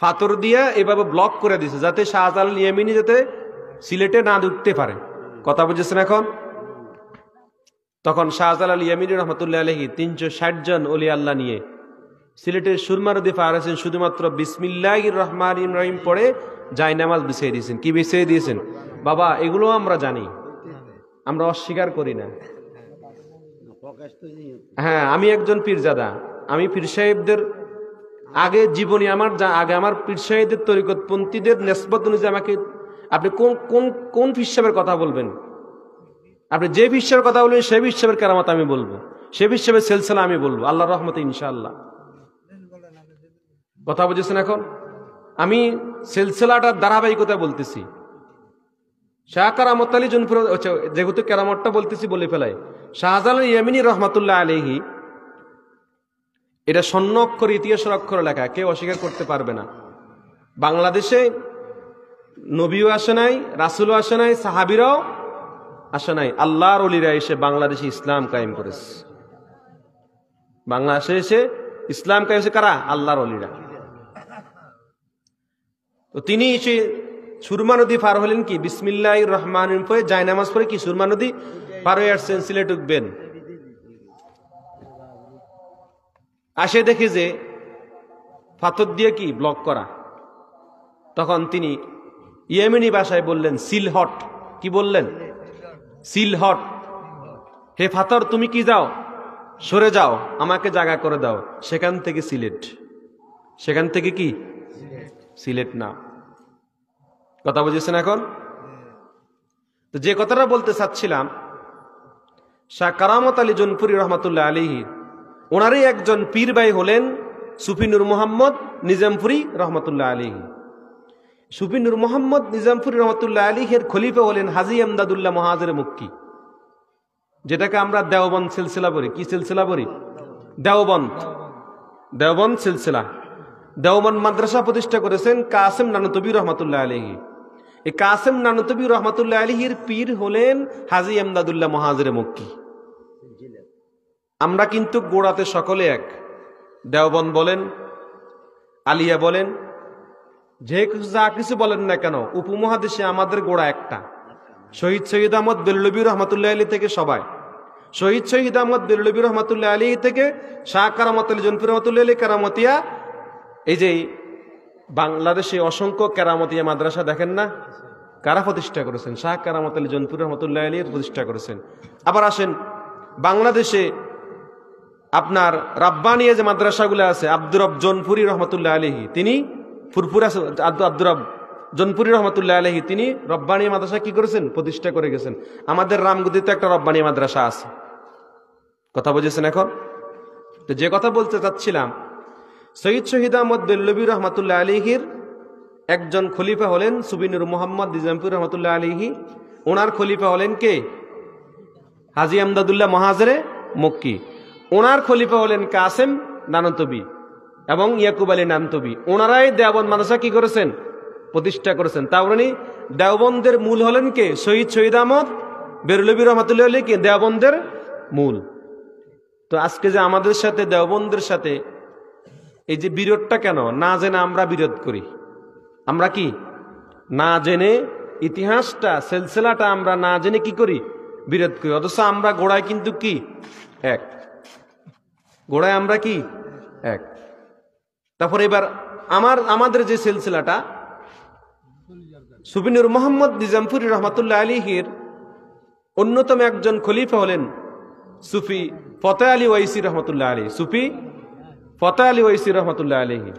ফাতর দিয়ে এভাবে ব্লক করে দিছে, যাতে শাহজালাল ইয়ামিনী যাতে সিলেটে না ঢুকতে পারে। কথা বুঝেছেন এখন? তখন শাহজালাল ইয়ামিনী রহমতুল্লাহ আলাইহি 360 জন ওলি আল্লাহ নিয়ে সিলেটের সুরমা নদী পার হয়েছেন। শুধুমাত্র বিসমিল্লাহির রহমানির রহিম পড়ে জায়নামাজ বিছিয়ে দিয়েছেন। কি বিছিয়ে দিয়েছেন? বাবা এগুলো আমরা জানি, আমরা অস্বীকার করি না। হ্যাঁ, আমি একজন পীরজাদা, আমি পীর সাহেবদের আগে জীবনী আমার পীর সাহেবদের তরিকতপন্থীদের নিসবত অনুযায়ী আমাকে আপনি কোন পীর সাহেবের কথা বলবেন? আপনি যে পীর সাহেবের কথা বলবেন সেই পীর সাহেবের কেরামত আমি বলবো, সেই পীর সাহেবের সিলসিলা আমি বলবো, আল্লাহর রহমতে ইনশাআল্লাহ। কথা বুঝেছেন এখন? আমি সিলসিলাটার ধারাবাহিকতা বলতেছি। শাহ কারামত আলী জৌনপুর, যেহেতু কেরামতটা বলতেছি বলে ফেলাই, শাহজালাল ইয়ামিনী রহমতুল্লাহ আলাইহি, এটা স্বর্ণ অক্ষর, ইতিহাসের অক্ষর লেখা, কেউ অস্বীকার করতে পারবে না। বাংলাদেশে নবীও আসে নাই, রাসূলও আসে নাই, সাহাবীরাও আসে নাই, আল্লাহর ওলিরা এসে বাংলাদেশে ইসলাম কায়েম করেছে। বাংলাদেশে এসে ইসলাম কায়েম করেছে কারা? আল্লাহর ওলিরা। তো তিনি এসে সুরমা নদী পার হলেন কি বিসমিল্লাহির রহমানির পরে জায়নামাজ পরে কি সুরমা নদী পার হয়ে আসছেন, সিলেট ঢুকবেন। আসে দেখে যে পাথর দিয়ে কি ব্লক করা। তখন তিনি ইয়েমেনি ভাষায় বললেন সিলহট। কি বললেন? সিলহট। হে পাথর তুমি কি যাও, সরে যাও, আমাকে জায়গা করে দাও। সেখান থেকে সিলেট, সেখান থেকে কি সিলেট না। কথা বুঝেছেন এখন? তো যে কথাটা বলতে চাচ্ছিলাম, শাহ কারামত আলী জৌনপুরি রহমতুল্লাহ আলাইহি, ওনারই একজন পীর ভাই হলেন সুফি নূর মোহাম্মদ নিজামপুরি রহমতুল্লাহ আলাইহি। সুফি নূর মোহাম্মদ নিজামপুরি রহমতুল্লাহ আলাইহির খলিফা হলেন হাজী আমদাদুল্লাহ মুহাজির মক্কি, যেটাকে আমরা দেওবন্দ সিলসিলা বলি। কি সিলসিলা বলি? দেওবন্দ, দেওবন্দ সিলসিলা। দেওবন্দ মাদ্রাসা প্রতিষ্ঠা করেছেন কাসেম নানুতুবি রহমতুল্লাহ আলাইহি। এই কাসেম নানুতুবি রহমতুল্লাহ আলাইহির পীর হলেন হাজী আমদাদুল্লাহ মুহাজির মক্কি। আমরা কিন্তু গোড়াতে সকলে এক। দেওবন্দ বলেন, আলিয়া বলেন, যে যা কিছু বলেন না কেন, উপমহাদেশে আমাদের গোড়া একটা। শহীদ সৈয়দ আহমদ বেরলভী রহমতুল্লাহ আলী থেকে সবাই, শহীদ সৈয়দ আহমদ বেরলভী রহমতুল্লাহ আলী থেকে শাহ কারামত আলী জৌনপুরি রহমতুল্লাহ আলী কেরামতিয়া। এই যে বাংলাদেশে অসংখ্য কেরামতিয়া মাদ্রাসা দেখেন না, কারা প্রতিষ্ঠা করেছেন? শাহ কারামত আলী জৌনপুরি রহমতুল্লাহ আলী প্রতিষ্ঠা করেছেন। আবার আসেন বাংলাদেশে আপনার রাব্বানিয়া যে মাদ্রাসাগুলো আছে, আব্দুর রব জৌনপুরি রহমতুল্লাহ আলাইহি, তিনি ফুরফুরা আব্দুর রব জৌনপুরি রহমতুল্লাহ আলাইহি, তিনি রব্বানিয়া মাদ্রাসা কি করেছেন? প্রতিষ্ঠা করে গেছেন। আমাদের রামগদিতে একটা রব্বানিয়া মাদ্রাসা আছে। কথা বুঝেছেন এখন? তো যে কথা বলতে চাচ্ছিলাম, সৈয়দ শহীদ আহমদ বেরলভী রহমতুল্লাহ আলাইহির একজন খলিফা হলেন সুফি নূর মোহাম্মদ নিজামপুরি রহমতুল্লাহ আলাইহি। ওনার খলিফা হলেন কে? হাজী আমদাদুল্লাহ মুহাজির মক্কি। ওনার খলিফা হলেন কাসেম নানুতুবি এবং ইয়াকুব আলী নানুতুবি। ওনারাই দেওবন্দ মাদ্রাসা কি করেছেন? প্রতিষ্ঠা করেছেন। তাওরানি দেওবন্দের মূল হলেন কে? শহীদ আহমদ বেরলভী রহমতুল্লাহ আলাইহি, কে দেওবন্দের মূল। তো আজকে যে আমাদের সাথে দেওবন্দের সাথে এই যে বিরোধটা কেন? না জেনে আমরা বিরোধ করি। আমরা কি না জেনে ইতিহাসটা সিলসিলাটা আমরা না জেনে কি করি? বিরোধ করি। অথচ আমরা গোড়ায় কিন্তু কি এক, গোড়ায় আমরা কি এক। তারপর এবার আমাদের যে সিলসিলাটা, সুফি নূর মোহাম্মদ নিজামপুরি রহমতুল্লাহ আলাইহির অন্যতম একজন খলিফা হলেন সুফি ফতেহ আলী ওয়াইসি রহমতুল্লাহ আলাইহি। সুফি ফতেহ আলী ওয়াইসি রহমতুল্লাহ আলাইহি,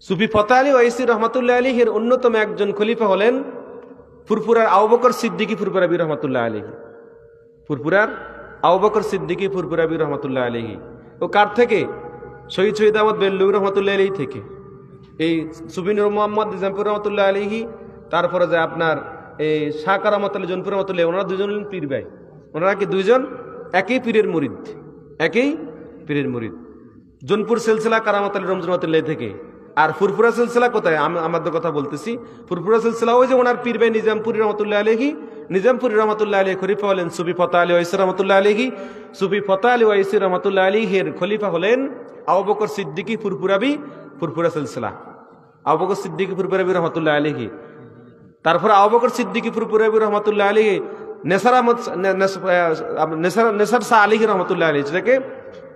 সুফি ফতেহ আলী ওয়াইসি রহমতুল্লাহ আলাইহির অন্যতম একজন খলিফা হলেন ফুরফুরার আবু বকর সিদ্দিকী ফুরফুরাবি রহমতুল্লাহ আলাইহি। ফুরফুরার আবু বকর সিদ্দিকী ফুরফুরাবি রহমতুল্লাহ আলাইহি। ও কার থেকে? শহীদ আহমদ বেরলভী রহমতুল্লাহ আলাইহি থেকে। এই সুফি নূর মোহাম্মদ নিজামপুরি রহমতুল্লাহ আলাইহি, তারপরে যে আপনার এই শাহ কারামত আলী জৌনপুরি রহমতুল্লাহ, ওনারা দুজন হলেন পীর ভাই। ওনারা কি দুইজন? একই পীরের মুরিদ, একই পীরের মুরিদ। জৌনপুর সিলসিলা কারামত আলী রহমতুল্লাহ থেকে। আর ফুরফুরা সিলসিলা কোথায়? আমাদের কথা বলতেছি। ফুরফুরা সিলসিলা ওই যে ওনার পীর ভাই নিজামপুরি রহমতুল্লাহ আলাইহি। নিজামপুরি রহমতুল্লাহ আলাইহি খলিফা হলেন সুফি ফতেহ আলী ওয়াইসি রহমতুল্লাহ আলাইহি। সুফি ফতেহ আলী ওয়াইসি রহমতুল্লাহ আলাইহির খলিফা হলেন আবু বকর সিদ্দিকী ফুরফুরাবি, ফুরফুরা সিলসিলা আবু বকর সিদ্দিকী ফুরফুরাবি রহমতুল্লাহ আলাইহি। তারপর আবু বকর সিদ্দিকী ফুরফুরাবি রহমতুল্লাহ আলাইহি নেসার শাহ আলাইহি রহমতুল্লাহ আলাইহি, যেটাকে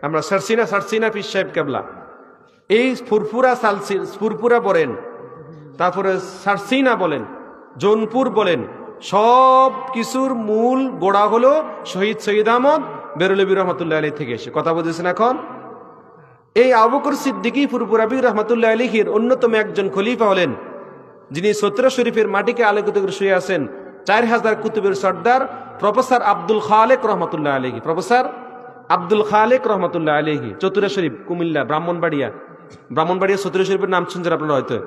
আমরা সারসিনা পীর সাহেব কেবলা, এই ফুরফুরা বলেন, তারপরে সারসিনা বলেন, জৌনপুর বলেন, সব কিছুর মূল গোড়া হলো শহীদ আহমদ বেরলভী রহমতুল্লাহ আলাইহি থেকে এসে। কথা বুঝেছেন এখন? এই আবু বকর সিদ্দিকী ফুরফুরাবি রহমতুল্লাহ আলাইহির অন্যতম একজন খলিফা হলেন, যিনি সতরা শরীফের মাটিকে আলোকিত করে শুয়ে আছেন 4000 কুতুবের সর্দার প্রফেসর আব্দুল খালেক রহমতুল্লাহ আলাইহি। প্রফেসর আব্দুল খালেক রহমতুল্লাহ আলাইহি, চতুরা শরীফ, কুমিল্লা, ব্রাহ্মণবাড়িয়া চতুরা শরীফের নাম শুনছেন আপনারা হয়তো।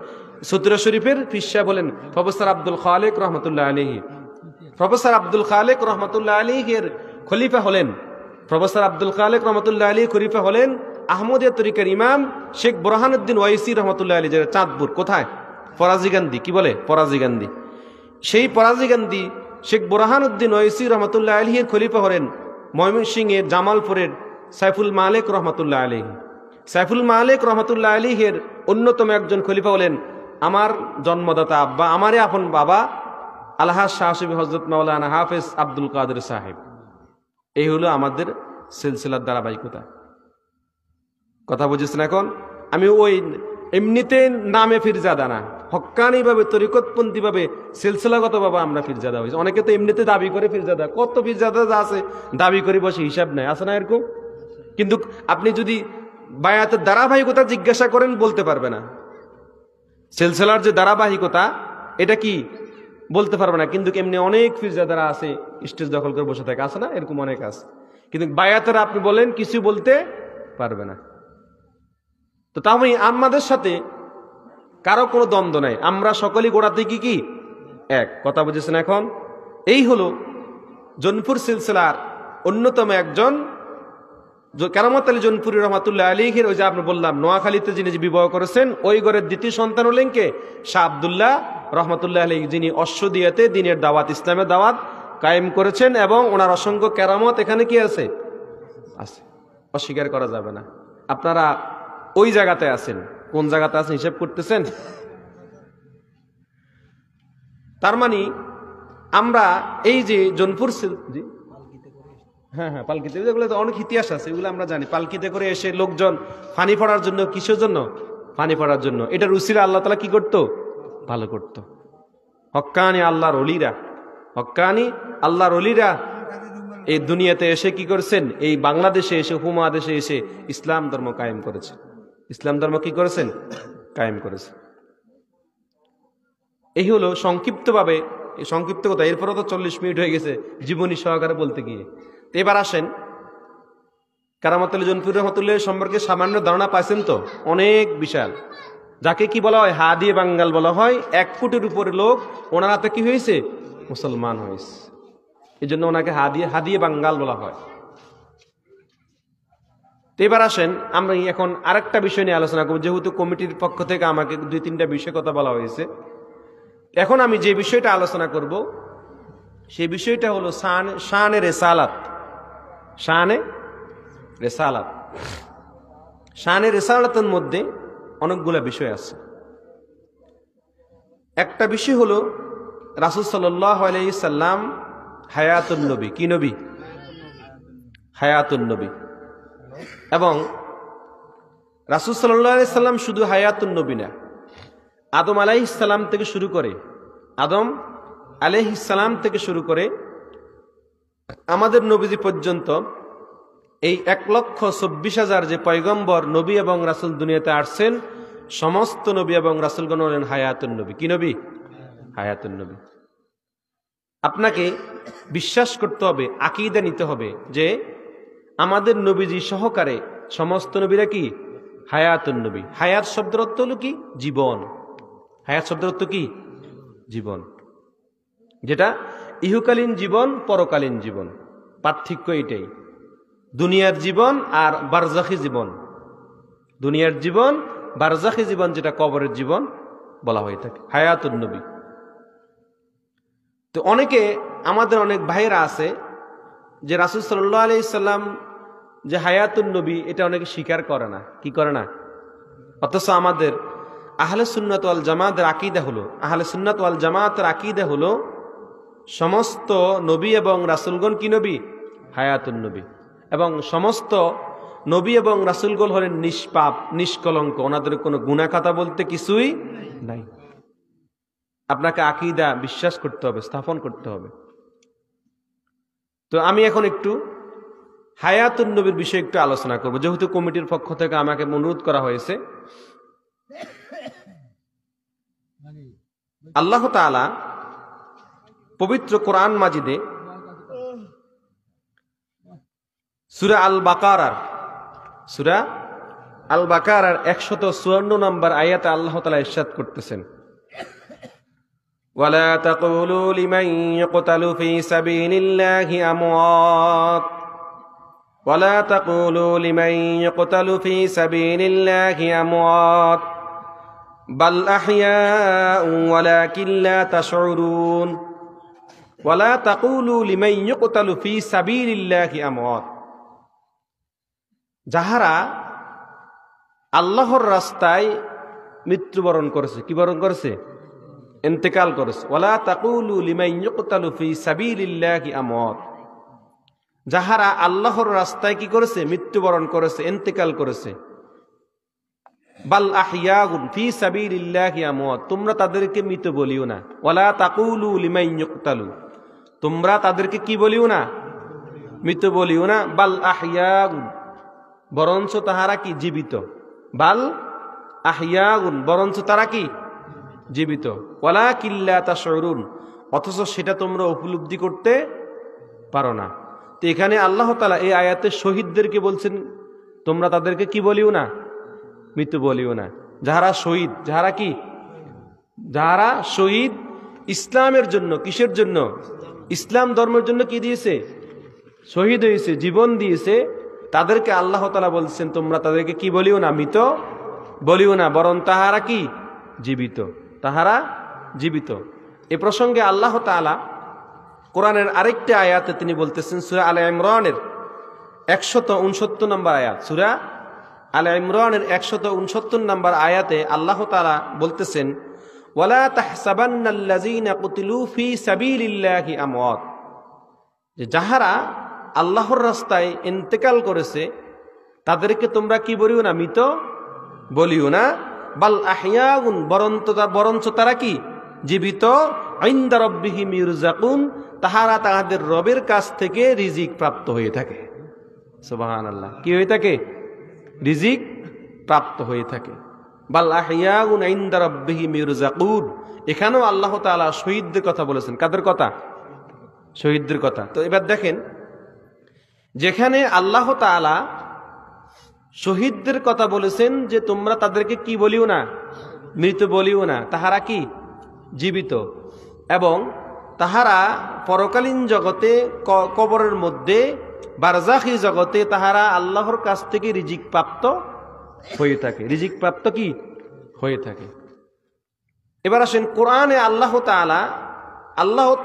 চতুরা শরীফের ফিসা বলেন প্রফেসর আব্দুল খালেক রহমতুল্লাহ আলাইহি। প্রফেসর আব্দুল খালেক রহমতুল্লাহ আলাইহির খলিফা হলেন, প্রফেসর আব্দুল খালেক রহমতুল্লাহ আলাইহি খলিফা হলেন আহমদিয়া তরিকার ইমাম শেখ বুরহানুদ্দিন ওয়াইসি রহমতুল্লাহ আলাইহি, যেটা চাঁদপুর। কোথায়? পরাজিগান্ধী। কি বলে? পরাজিগান্ধী। সেই পরাজিগান্ধী শেখ বুরহানুদ্দিন ওয়াইসি রহমতুল্লাহ আলাইহির খলিফা হলেন ময়মনসিংহের জামালপুরের সাইফুল মালিক রহমতুল্লাহ আলাইহি। সাইফুল মালিক রহমতুল্লাহ আলাইহির অন্যতম একজন খলিফা হলেন আমার জন্মদাতা আব্বা, আমারই আপন বাবা আলহাজ শাহ সুফি হযরত মাওলানা হাফেজ আব্দুল কাদের সাহেব। এই হলো আমাদের সিলসিলার ধারাবাহিকতা। কথা বুঝেছেন? এখন আমি ওই এমনিতে নামে ফিরজাদা না, হক্কানি ভাবে তরিকতপন্থী ভাবে সিলসিলাগত ভাবে আমরা ফিরজাদা হয়েছি। অনেকে তো এমনিতে দাবি করে ফিরজাদা, কত ফিরজাদা আছে দাবি করে বসে, হিসাব নাই, আছে না এরকম? কিন্তু আপনি যদি বায়াতের ধারাবাহিকতা জিজ্ঞাসা করেন বলতে পারবে না। সিলসিলার যে ধারাবাহিকতা এটা কি বলতে পারবে না। কিন্তু এমনি অনেক ফিরজাদারা আছে স্টেজ দখল করে বসে থাকে, আছে না? এরকম অনেক আছে। কিন্তু বায়াতের আপনি বলেন কিছু বলতে পারবে না। তো তাহলে আমাদের সাথে কারো কোনো দ্বন্দ্ব নাই, আমরা সকলেই গোড়া থেকে কি এক। কথা বুঝেছেন? এখন এই হলো জৌনপুর সিলসিলার অন্যতম একজন কেরামত আলী জৌনপুরী রহমাতুল্লাহ আলাইহির, ওই যে আপনি বললাম নোয়াখালীতে যিনি বিবাহ করেছেন, ওই ঘরের দ্বিতীয় সন্তান হলেন কে? শাহ আব্দুল্লাহ রহমাতুল্লাহ আলাইহি, যিনি অশ্বদিয়াতে দিনের দাওয়াত, ইসলামের দাওয়াত কায়েম করেছেন। এবং ওনার অসংখ্য কেরামত এখানে কি আছে, অস্বীকার করা যাবে না। আপনারা ওই জায়গাতে আছেন, কোন জায়গাতে আছেন হিসাব করতেছেন? তার মানে আমরা এই যে জৌনপুর হ্যাঁ পালকিতে, যেগুলো অনেক ইতিহাস আছে, এগুলো আমরা জানি। পালকিতে করে এসে লোকজন পানি পড়ার জন্য, কিসের জন্য? পানি পড়ার জন্য। এটার উসিলা আল্লাহ তাআলা কি করত? ভালো করত। হক্কানি আল্লাহর ওলিরা, হক্কানি আল্লাহর ওলিরা এই দুনিয়াতে এসে কি করছেন? এই বাংলাদেশে এসে, উপমহাদেশে এসে ইসলাম ধর্ম কায়েম করেছে। ইসলাম ধর্ম কি করেছেন? কায়েম করেছে। এই হলো সংক্ষিপ্তভাবে, এই সংক্ষিপ্ত কথা। এরপরে তো 40 মিনিট হয়ে গেছে জীবনী সহকারে বলতে গিয়ে। এবার আসেন, কেরামত আলী জৌনপুরী রহমাতুল্লাহ সম্পর্কে সামান্য ধারণা পাইছেন তো? অনেক বিশাল, যাকে কি বলা হয়? হাদিয়ে বাঙ্গাল বলা হয়। 1 কোটির উপরে লোক ওনার হাতে কি হয়েছে? মুসলমান হয়েছে। এই জন্য ওনাকে হাদিয়ে বাঙ্গাল বলা হয়। এবার আসেন, আমরা এখন আরেকটা বিষয় নিয়ে আলোচনা করব। যেহেতু কমিটির পক্ষ থেকে আমাকে 2-3টা বিষয় কথা বলা হয়েছে, এখন আমি যে বিষয়টা আলোচনা করব সেই বিষয়টা হলো শানে রেসালাত। শানে রেসালাত, শানে রেসালাতের মধ্যে অনেকগুলো বিষয় আছে। একটা বিষয় হলো রাসূল সাল্লাল্লাহু আলাইহি সাল্লাম হায়াতুন নবী। কি নবী? হায়াতুন নবী। এবং রাসূল সাল্লাল্লাহু আলাইহি সাল্লাম শুধু হায়াতুন নবী না, আদম আলাইহিস সালাম থেকে শুরু করে, আদম আলাইহিস সালাম থেকে শুরু করে আমাদের নবীজি পর্যন্ত এই 1,24,000 যে পয়গম্বর নবী এবং রাসূল দুনিয়াতে আসছেন, সমস্ত নবী এবং রাসূলগণ হলেন হায়াতুন নবী। কি নবী? হায়াতুন নবী। আপনাকে বিশ্বাস করতে হবে, আকীদা নিতে হবে যে আমাদের নবীজি সহকারে সমস্ত নবীরা কি হায়াতুন নবী। হায়াত শব্দের অর্থ হলো কি? জীবন। হায়াত শব্দের অর্থ কি? জীবন। যেটা ইহকালীন জীবন, পরকালীন জীবন, পার্থক্য এটাই। দুনিয়ার জীবন আর বারজাখী জীবন। দুনিয়ার জীবন, বারজাখী জীবন, যেটা কবরের জীবন বলা হয়ে থাকে, হায়াতুন নবী। তো অনেকে, আমাদের অনেক ভাইয়েরা আছে যে রাসূল সাল্লাল্লাহু আলাইহি সাল্লাম যে হায়াতুন নবী, এটা অনেকে স্বীকার করে না। কি করে না? অথচ আমাদের আহলে সুন্নাত ওয়াল জামাতের আকীদা হলো, আহলে সুন্নাত ওয়াল জামাতের আকীদা হলো সমস্ত নবী এবং রাসূলগণ কি নবী? হায়াতুন নবী। এবং সমস্ত নবী এবং রাসূলগণ হলেন নিষ্পাপ, নিষ্কলঙ্ক, ওনাদের কোনো গুনাহ খাতা বলতে কিছুই নাই। আপনাকে আকীদা বিশ্বাস করতে হবে, স্থাপন করতে হবে। তো আমি এখন একটু হায়াতুন নবীর বিষয়ে একটু আলোচনা করব, যেহেতু কমিটির পক্ষ থেকে আমাকে অনুরোধ করা হয়েছে। আল্লাহ তাআলা পবিত্র কোরআন মাজিদে সূরা আল বাকারার 154 নম্বর আয়াতে আল্লাহ তাআলা ইরশাদ করতেছেন, ওয়ালা তাকুলু লিমান ইয়াকতালু ফি সাবিলিল্লাহি আমওয়াত, ওয়ালা তাকুলু লিমান ইয়াকতালু ফি সাবিলিল্লাহি আমওয়াত বাল আহইয়াউ ওয়ালাকিন লা তাশউরুন, ওয়ালা তাকুলু লিমান ইয়াকতালু ফি সাবিলিল্লাহি আমওয়াত। যাহারা আল্লাহর রাস্তায় মৃত্যুবরণ করেছে। কি বরণ করেছে? ইন্তেকাল করেছে। ওয়ালা তাকুলু লিমান ইউকতালু ফি সাবিলিল্লাহি আমওয়াত, যাহারা আল্লাহর রাস্তায় কি করেছে? মৃত্যুবরণ করেছে, ইন্তেকাল করেছে। বাল আহইয়াউন ফি সাবিলিল্লাহি আমওয়াত, তোমরা তাদেরকে মৃত বলিও না। ওয়ালা তাকুলু লিমান ইউকতালু, তোমরা তাদেরকে কি বলিও না? মৃত বলিও না। বাল আহইয়াউন, বরঞ্চ তাহারা কি? জীবিত। বাল আহইয়াউন, বরঞ্চ তারা কি? জীবিত। ওয়ালাকিন লা তাশউরুন, অথচ সেটা তোমরা উপলব্ধি করতে পারো না। তো এখানে আল্লাহ তাআলা এই আয়াতে শহীদদেরকে বলছেন তোমরা তাদেরকে কি বলিও না? মৃত বলিও না। যাহারা শহীদ, যাহারা কি? যাহারা শহীদ ইসলামের জন্য, কিসের জন্য? ইসলাম ধর্মের জন্য কি দিয়েছে? শহীদ হয়েছে, জীবন দিয়েছে, তাদেরকে আল্লাহ তাআলা বলছেন তোমরা তাদেরকে কি বলিও না? মৃত বলিও না, বরং তাহারা কি? জীবিত। তাহারা জীবিত। এ প্রসঙ্গে আল্লাহ তাআলা কোরআনের আরেকটি আয়াতে তিনি বলতেছেন, সূরা আলে ইমরানের 169 নম্বর আয়াত। সূরা আলে ইমরানের 169 নম্বর আয়াতে আল্লাহ তাআলা বলতেছেন, ওয়ালা তাহসাবান্নাল্লাযীনা কুতিলু ফি সাবিলিল্লাহি আমওয়াত, যে যাহারা আল্লাহর রাস্তায় ইন্তেকাল করেছে তাদেরকে তোমরা কি বলিও না? মৃত বলিও না। বাল আহইয়াউন, বরঞ্চ তারা কি? জীবিত। ইনদা রাব্বিহিম ইরযাকুন, তাহারা তাহাদের রবের কাছ থেকে রিজিক প্রাপ্ত হয়ে থাকে। সুবহানাল্লাহ, কি হয়ে থাকে? রিজিক প্রাপ্ত হয়ে থাকে। বাল আহইয়াউন ইনদা রাব্বিহিম ইরযাকুন, এখানেও আল্লাহ তাআলা শহীদদের কথা বলেছেন। কাদের কথা? শহীদদের কথা। তো এবার দেখেন, যেখানে আল্লাহ তাআলা শহীদদের কথা বলেছেন যে তোমরা তাদেরকে কি বলিও না? মৃত বলিও না, তাহারা কি? জীবিত। এবং তাহারা পরকালীন জগতে, কবরের মধ্যে, বারজাখী জগতে তাহারা আল্লাহর কাছ থেকে রিজিক প্রাপ্ত হয়ে থাকে। রিজিক প্রাপ্ত কি? হয়ে থাকে। এবার আসেন কোরআনে আল্লাহ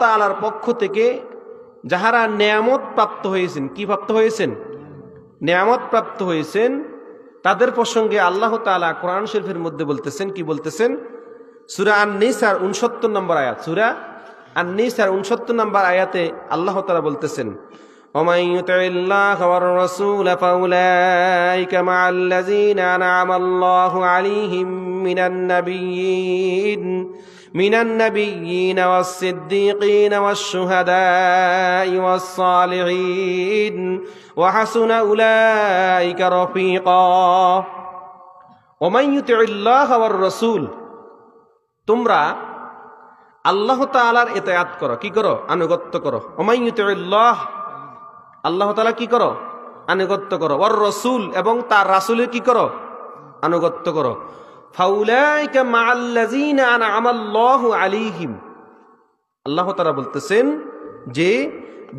তাআলার পক্ষ থেকে যাহারা নেয়ামত প্রাপ্ত হয়েছেন, কি প্রাপ্ত হয়েছেন? নেয়ামত প্রাপ্ত হয়েছেন, তাদের প্রসঙ্গে আল্লাহ তাআলা কোরআন শরীফের মধ্যে বলতেছেন, কি বলতেছেন? সূরা আন-নিসার 69 নম্বর আয়াত। সূরা আন-নিসার 69 নম্বর আয়াতে আল্লাহ তাআলা বলতেছেন, ومن يطع الله والرسول فأولئك مع الذين أنعم الله عليهم من النبيين والصديقين والشهداء والصالحين وحسن أولئك رفيقا ومن يطع الله والرسول, তোমরা আল্লাহ তাআলার ইতাআত করো। কি করো? আনুগত্য করো। ওমান ইউতিউল্লাহ, আল্লাহ তাআলা কি করো? আনুগত্য করো। ওয়ার রাসূল, এবং তার রাসূলের কি করো? আনুগত্য করো। ফাউলাইকা মাআল্লাযীনা আনআমাল্লাহু আলাইহিম, আল্লাহ তাআলা বলতেছেন যে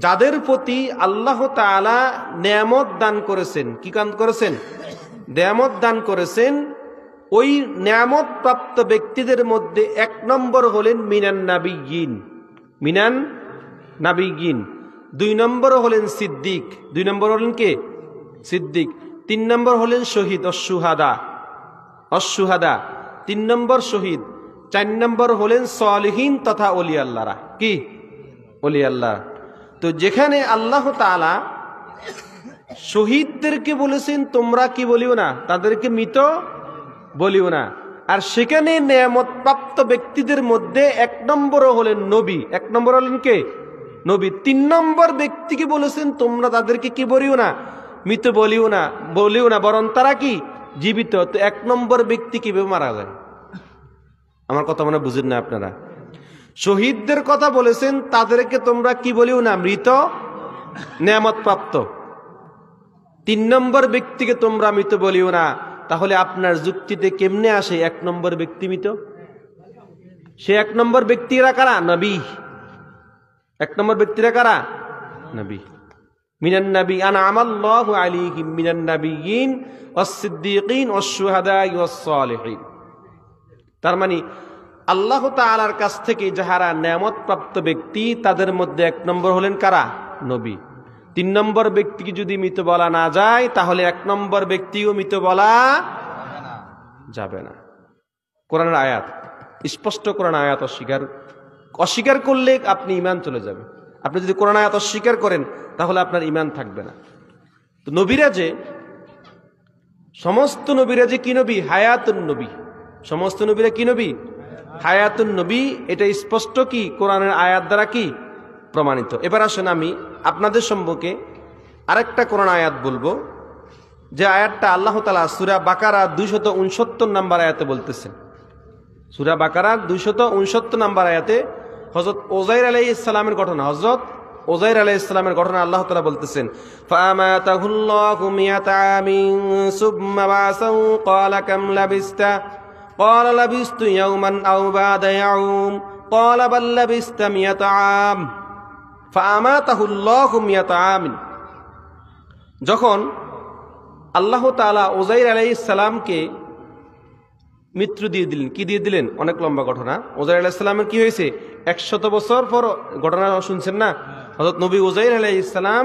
যাদের প্রতি আল্লাহ তাআলা নেয়ামত দান করেছেন। কি দান করেছেন? নেয়ামত দান করেছেন। ওই নেয়ামত প্রাপ্ত ব্যক্তিদের মধ্যে 1 নম্বর হলেন মিনান নাবিয়্যিন, 2 নম্বর হলেন সিদ্দিক, 2 নম্বর হলেন কে? সিদ্দিক। 3 নম্বর হলেন শহীদ, অশুহাদা, 3 নম্বর শহীদ। 4 নম্বর হলেন সালিহিন তথা ওলি আল্লাহরা। কি? ওলি আল্লাহ। তো যেখানে আল্লাহ তাআলা শহীদদেরকে বলেছেন তোমরা কি বলিও না? তাদেরকে মৃত বলিও না। আর সেখানে নেয়ামত প্রাপ্ত ব্যক্তিদের মধ্যে 1 নম্বর হলেন নবী। 1 নম্বর হলেন কে? নবী। 3 নম্বর ব্যক্তিকে বলেছেন তোমরা তাদেরকে কি বলিও না? মৃত বলিও না, বরং তারা কি? জীবিত। তো 1 নম্বর ব্যক্তি কিভাবে মারা যায়? আমার কথা মনে বুঝেন না আপনারা? শহীদদের কথা বলেছেন তাদেরকে তোমরা কি বলিও না? মৃত, নেয়ামত প্রাপ্ত। 3 নম্বর ব্যক্তিকে তোমরা মৃত বলিও না। তাহলে আপনার যুক্তিতে কেমনে আসে 1 নম্বর ব্যক্তি মৃত? সে 1 নম্বর ব্যক্তিরা কারা? নবী। 1 নম্বর ব্যক্তিরা কারা? নবী। মিনান নবী আনআমাল্লাহু আলাইহিম মিনান নাবিয়্যিন ওয়াস-সিদ্দীকিন ওয়াশ-শুহাদাই ওয়াস-সালিহিন। তার মানে আল্লাহ তাআলার কাছ থেকে যাহারা নেয়ামত প্রাপ্ত ব্যক্তি তাদের মধ্যে 1 নম্বর হলেন কারা? নবী। 3 নম্বর ব্যক্তিকে যদি মৃত বলা না যায় তাহলে 1 নম্বর ব্যক্তিও মৃত বলা যাবে না। কোরআনের আয়াত, স্পষ্ট কোরআন আয়াত অস্বীকার করলে আপনি ঈমান চলে যাবে। আপনি যদি কোরআন আয়াত অস্বীকার করেন তাহলে আপনার ঈমান থাকবে না। তো নবীরা যে সমস্ত নবীরা যে কি নবী? হায়াতুন নবী। সমস্ত নবীরা কি নবী? হায়াতুন নবী। এটা স্পষ্ট কি কোরআনের আয়াত দ্বারা কি প্রমাণিত। এবার আসেন আমি আপনাদের সম্মুখে আরেকটা কোরআন আয়াত বলবো, যে আয়াতটা আল্লাহ তাআলা সূরা বাকারা 269 নম্বর আয়াতে বলতেছেন। সূরা বাকারা 269 নম্বর আয়াতে হযরত ওযাইর আলাইহিস সালামের ঘটনা, হযরত ওযাইর আলাইহিস সালামের ঘটনা আল্লাহ তাআলা বলতেছেন, ফামাতাহুল্লাহু মিয়াতা আমিন সুম্মা বাসাউ ক্বালা কাম লাবিস্তা ক্বালা লাবিস্তু ইয়াওমান আও বা'দা ইয়াউম ক্বালা বাল লাবিস্তা মিয়াতা আম ফামাতাহুল্লাহু মিয়াতা আমিন। যখন আল্লাহ তাআলা ওযাইর আলাইহিস সালামকে মৃত্যু দিয়ে দিলেন, কি দিয়ে দিলেন? অনেক লম্বা ঘটনা। ওযাইর আলাইহিস সালামের কি হয়েছে? 100 বছর পর ঘটনা শুনছেন না? হযরত নবী ওযাইর আলাইহিস সালাম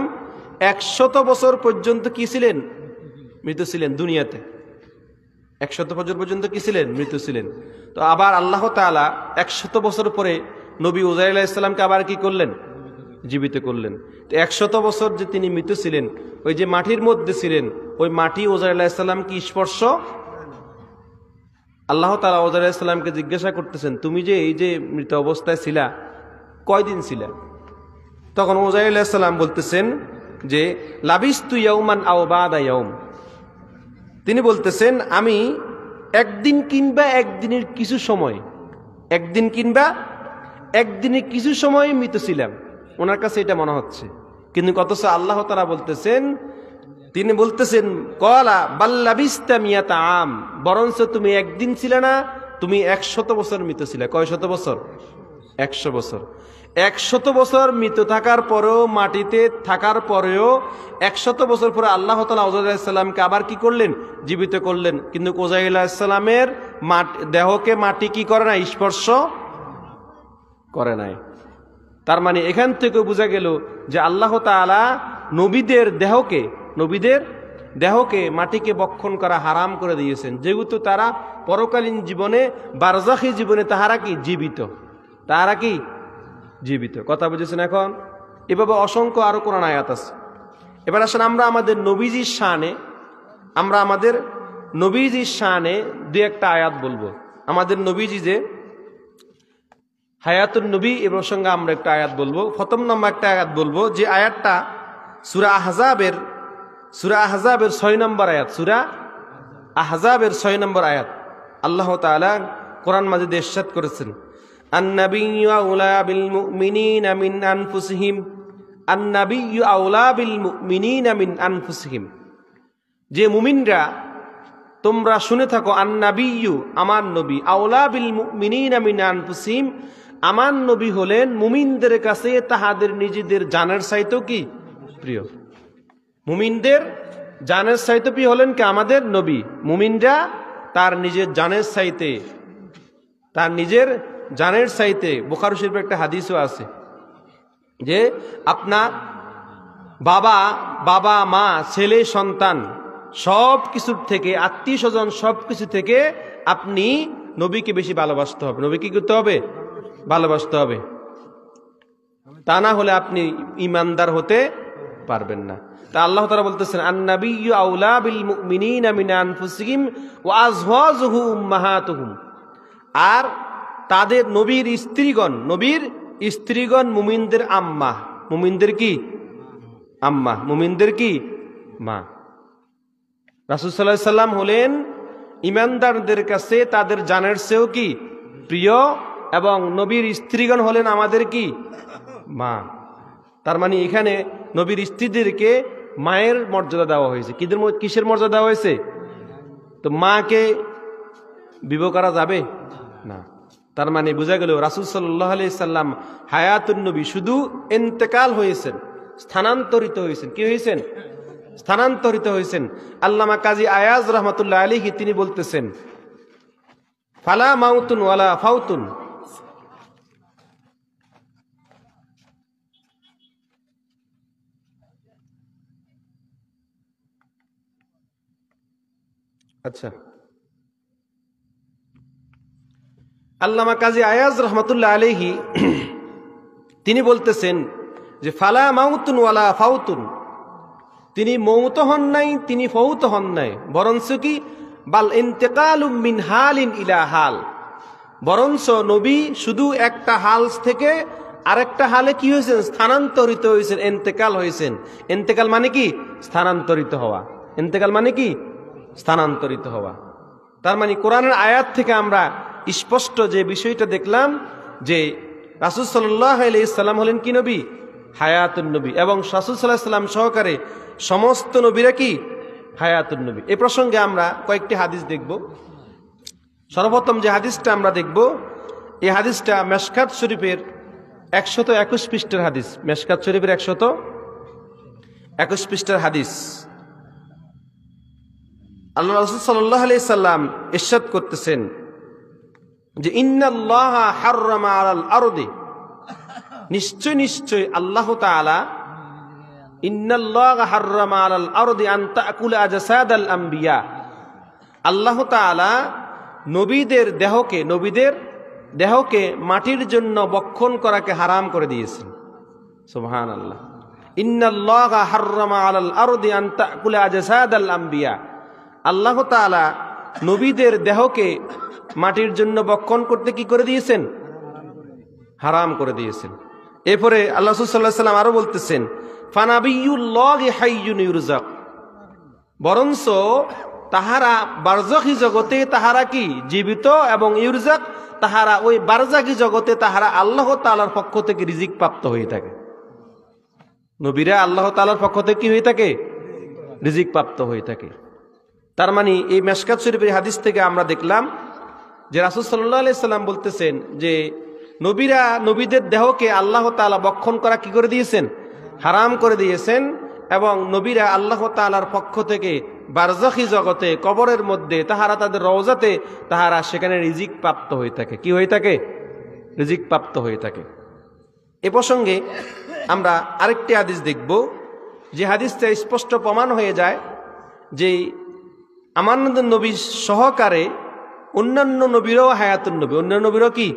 100 বছর পর্যন্ত কি ছিলেন? মৃত ছিলেন দুনিয়াতে। 100 বছর পর্যন্ত কি ছিলেন? মৃত ছিলেন। তো আবার আল্লাহ তাআলা 100 বছর পরে নবী ওযাইর আলাইহিস সালামকে আবার কি করলেন? জীবিত করলেন। তো 100 বছর যে তিনি মৃত ছিলেন, ওই যে মাটির মধ্যে ছিলেন, ওই মাটি ওযাইর আলাইহিস সালাম কি স্পর্শ? আল্লাহ তাআলা ওযাইর আলাইহিস সালামকে জিজ্ঞাসা করতেছেন, তুমি যে এই যে মৃত অবস্থায় ছিলা, কয়দিন ছিলা? তখন ওযাইর আলাইহিস সালাম বলতেছেন যে লাবিস্তু ইয়াওমান আও বা'দা ইয়াউম। তিনি বলতেছেন আমি একদিন কিংবা একদিনের কিছু সময়, একদিন কিংবা একদিনের কিছু সময় মৃত ছিলাম, ওনার কাছে এটা মনে হচ্ছে। কিন্তু অথচ আল্লাহ তাআলা বলতেছেন, তিনি বলতেছেন ক্বালা বাল লাবিস্তা মিয়াতা আম, বরঞ্চ তুমি একদিন ছিলে না, তুমি 100 বছর মৃত ছিলে। কয় শত বছর? 100 বছর। 100 বছর মৃত থাকার পরেও, মাটিতে থাকার পরেও 100 বছর পরে আল্লাহ তাআলা ওযাইর আলাইহিস সালামকে আবার কি করলেন? জীবিত করলেন। কিন্তু ওযাইর আলাইহিস সালামের দেহকে মাটি কি করে না? স্পর্শ করে নাই। তার মানে এখান থেকে বোঝা গেল যে আল্লাহ তাআলা নবীদের দেহকে মাটিকে বক্ষণ করা হারাম করে দিয়েছেন, যেহেতু তারা পরকালীন জীবনে, বারজাখী জীবনে তাহারা কি জীবিত, তাহারা কি জীবিত। কথা বুঝেছেন এখন? এভাবে অসংখ্য আরো কোরআন আয়াত আছে। এবার আসেন আমরা আমাদের নবীজির শানে দুই একটা আয়াত বলবো। আমাদের নবীজি যে হায়াতুন নবী, এ প্রসঙ্গে আমরা একটা আয়াত বলবো। প্রথম নম্বর একটা আয়াত বলবো, যে আয়াতটা সূরা আহজাবের 6 নম্বর আয়াত। সূরা আহজাবের 6 নম্বর আয়াত। আল্লাহ তাআলা কোরআন মাজিদে ইরশাদ করেছেন, আন-নাবিয়্যু আওলা বিল মুমিনিনা মিন আনফুসিহিম, আন-নাবিয়্যু আওলা বিল মুমিনিনা মিন আনফুসিহিম। যে মুমিনরা, তোমরা শুনে থাকো, আন-নাবিয়্যু আমার নবী, আওলা বিল মুমিনিনা মিন আনফুসিহিম, আমার নবী হলেন মুমিনদের কাছে তাহাদের নিজেদের জানের চাইতেও কি প্রিয়। মুমিনদের জানের চাইতে প্রিয় হলেন কি? আমাদের নবী। মুমিনরা তার নিজের জানের চাইতে, বুখারী শরীফের একটা হাদিসও আছে যে আপনার বাবা মা, ছেলে সন্তান সব কিছুর থেকে, আত্মীয় স্বজন সব কিছু থেকে আপনি নবীকে বেশি ভালোবাসতে হবে। নবীকে কি করতে হবে? ভালোবাসতে হবে। তা না হলে আপনি ঈমানদার হতে পারবেন না। তা আল্লাহ তাআলা বলতেছেন, আন-নাবিয়্যু আওলা বিল মুমিনিনা মিন আনফুসিহিম ওয়া আযওয়াজুহু উম্মাহাতুহুম। আর তাদের নবীর স্ত্রীগণ মুমিনদের আম্মা, মুমিনদের কি আম্মা, মুমিনদের কি মা। রাসূল সাল্লাল্লাহু আলাইহি সাল্লাম হলেন ঈমানদারদের কাছে তাদের জানের চেয়েও কি প্রিয়, এবং নবীর স্ত্রীগণ হলেন আমাদের কি মা। তার মানে এখানে নবীর স্ত্রীদেরকে মায়ের মর্যাদা দেওয়া হয়েছে। কিসের মর্যাদা দেওয়া হয়েছে? তো মাকে বিবাহ করা যাবে না। তার মানে বোঝা গেল রাসূল সাল্লাল্লাহু আলাইহি সাল্লাম হায়াতুন নবী, শুধু ইন্তেকাল হয়েছেন, স্থানান্তরিত হয়েছেন। কি হয়েছেন? স্থানান্তরিত হয়েছেন। আল্লামা কাজী আয়াজ রাহমাতুল্লাহ আলাইহি তিনি বলতেছেন, ফালা মাউতুন ওয়ালা ফাউতুন। আচ্ছা, আল্লামা কাজী আয়াজ রহমতুল্লাহ আলাইহি তিনি বলতেছেন যে ফালা মাউতুন ওয়ালা ফাউতুন, তিনি মৌত হন নাই, তিনি ফৌত হন নাই, বরঞ্চ কি বাল ইন্তেকালুম মিন হালিন ইলা হাল, বরঞ্চ নবী শুধু একটা হাল থেকে আরেকটা হালে কি হয়েছেন, স্থানান্তরিত হয়েছেন, ইন্তেকাল হয়েছেন। ইন্তেকাল মানে কি? স্থানান্তরিত হওয়া। ইন্তেকাল মানে কি? স্থানান্তরিত হওয়া। তার মানে কোরআনের আয়াত থেকে আমরা স্পষ্ট যে বিষয়টা দেখলাম যে রাসূল সাল্লাল্লাহু আলাইহি সাল্লাম হলেন কি নবী? হায়াতুন নবী। এবং রাসূল সাল্লাল্লাহু আলাইহি সাল্লাম সহকারে সমস্ত নবীরা কি? হায়াতুন নবী। এই প্রসঙ্গে আমরা কয়েকটি হাদিস দেখব। সর্বপ্রথম যে হাদিসটা আমরা দেখব, এই হাদিসটা মেশকাত শরীফের 121 পৃষ্ঠার হাদিস। মেশকাত শরীফের 121 পৃষ্ঠার হাদিস। আল্লাহ রাসূল সাল্লাল্লাহু আলাইহি সাল্লাম ইরশাদ করতেছেন যে ইন্নাল্লাহা হাররামা আলাল আরদি, নিশ্চয় নিশ্চয় আল্লাহ তাআলা, ইন্নাল্লাহা হাররামা আলাল আরদি আন তাকুলা আজসাদাল আম্বিয়া, আল্লাহ তাআলা নবীদের দেহকে মাটির জন্য বক্ষণ করাকে হারাম করে দিয়েছেন। সুবহানাল্লাহ। ইন্নাল্লাহা হাররামা আলাল আরদি আন তাকুলা আজসাদাল আম্বিয়া, আল্লাহ তাআলা নবীদের দেহকে মাটির জন্য বক্ষণ করতে কি করে দিয়েছেন? হারাম করে দিয়েছেন। এরপরে আল্লাহ রাসূল সাল্লাল্লাহু আলাইহি সাল্লাম আরো বলতেছেন ফানাবিয়ুল্লাহি হাইয়ুন ইউরজাক, বরঞ্চ তাহারা বারজাখী জগতে তাহারা কি জীবিত, এবং ইউরজাক তাহারা ওই বারজাখী জগতে তাহারা আল্লাহ তাআলার পক্ষ থেকে রিজিক প্রাপ্ত হয়ে থাকে। নবীরা আল্লাহ তাআলার পক্ষ থেকে কি হয়ে থাকে? রিজিক প্রাপ্ত হয়ে থাকে। তার মানে এই মেশকাত শরীফের হাদিস থেকে আমরা দেখলাম যে রাসূল সাল্লাল্লাহু আলাইহি সাল্লাম বলতেছেন যে নবীদের দেহকে আল্লাহ তাআলা বক্ষণ করা কি করে দিয়েছেন? হারাম করে দিয়েছেন। এবং নবীরা আল্লাহ তাআলার পক্ষ থেকে বারজাখী জগতে, কবরের মধ্যে তাহারা তাদের রওজাতে তাহারা সেখানে রিজিক প্রাপ্ত হয়ে থাকে। কি হয়ে থাকে? রিজিক প্রাপ্ত হয়ে থাকে। এ প্রসঙ্গে আমরা আরেকটি হাদিস দেখব, যে হাদিসটা স্পষ্ট প্রমাণ হয়ে যায় যে আমাদের নবী সহকারে অন্যান্য নবীরও হায়াতুন নবী। অন্যান্য নবীরও কি?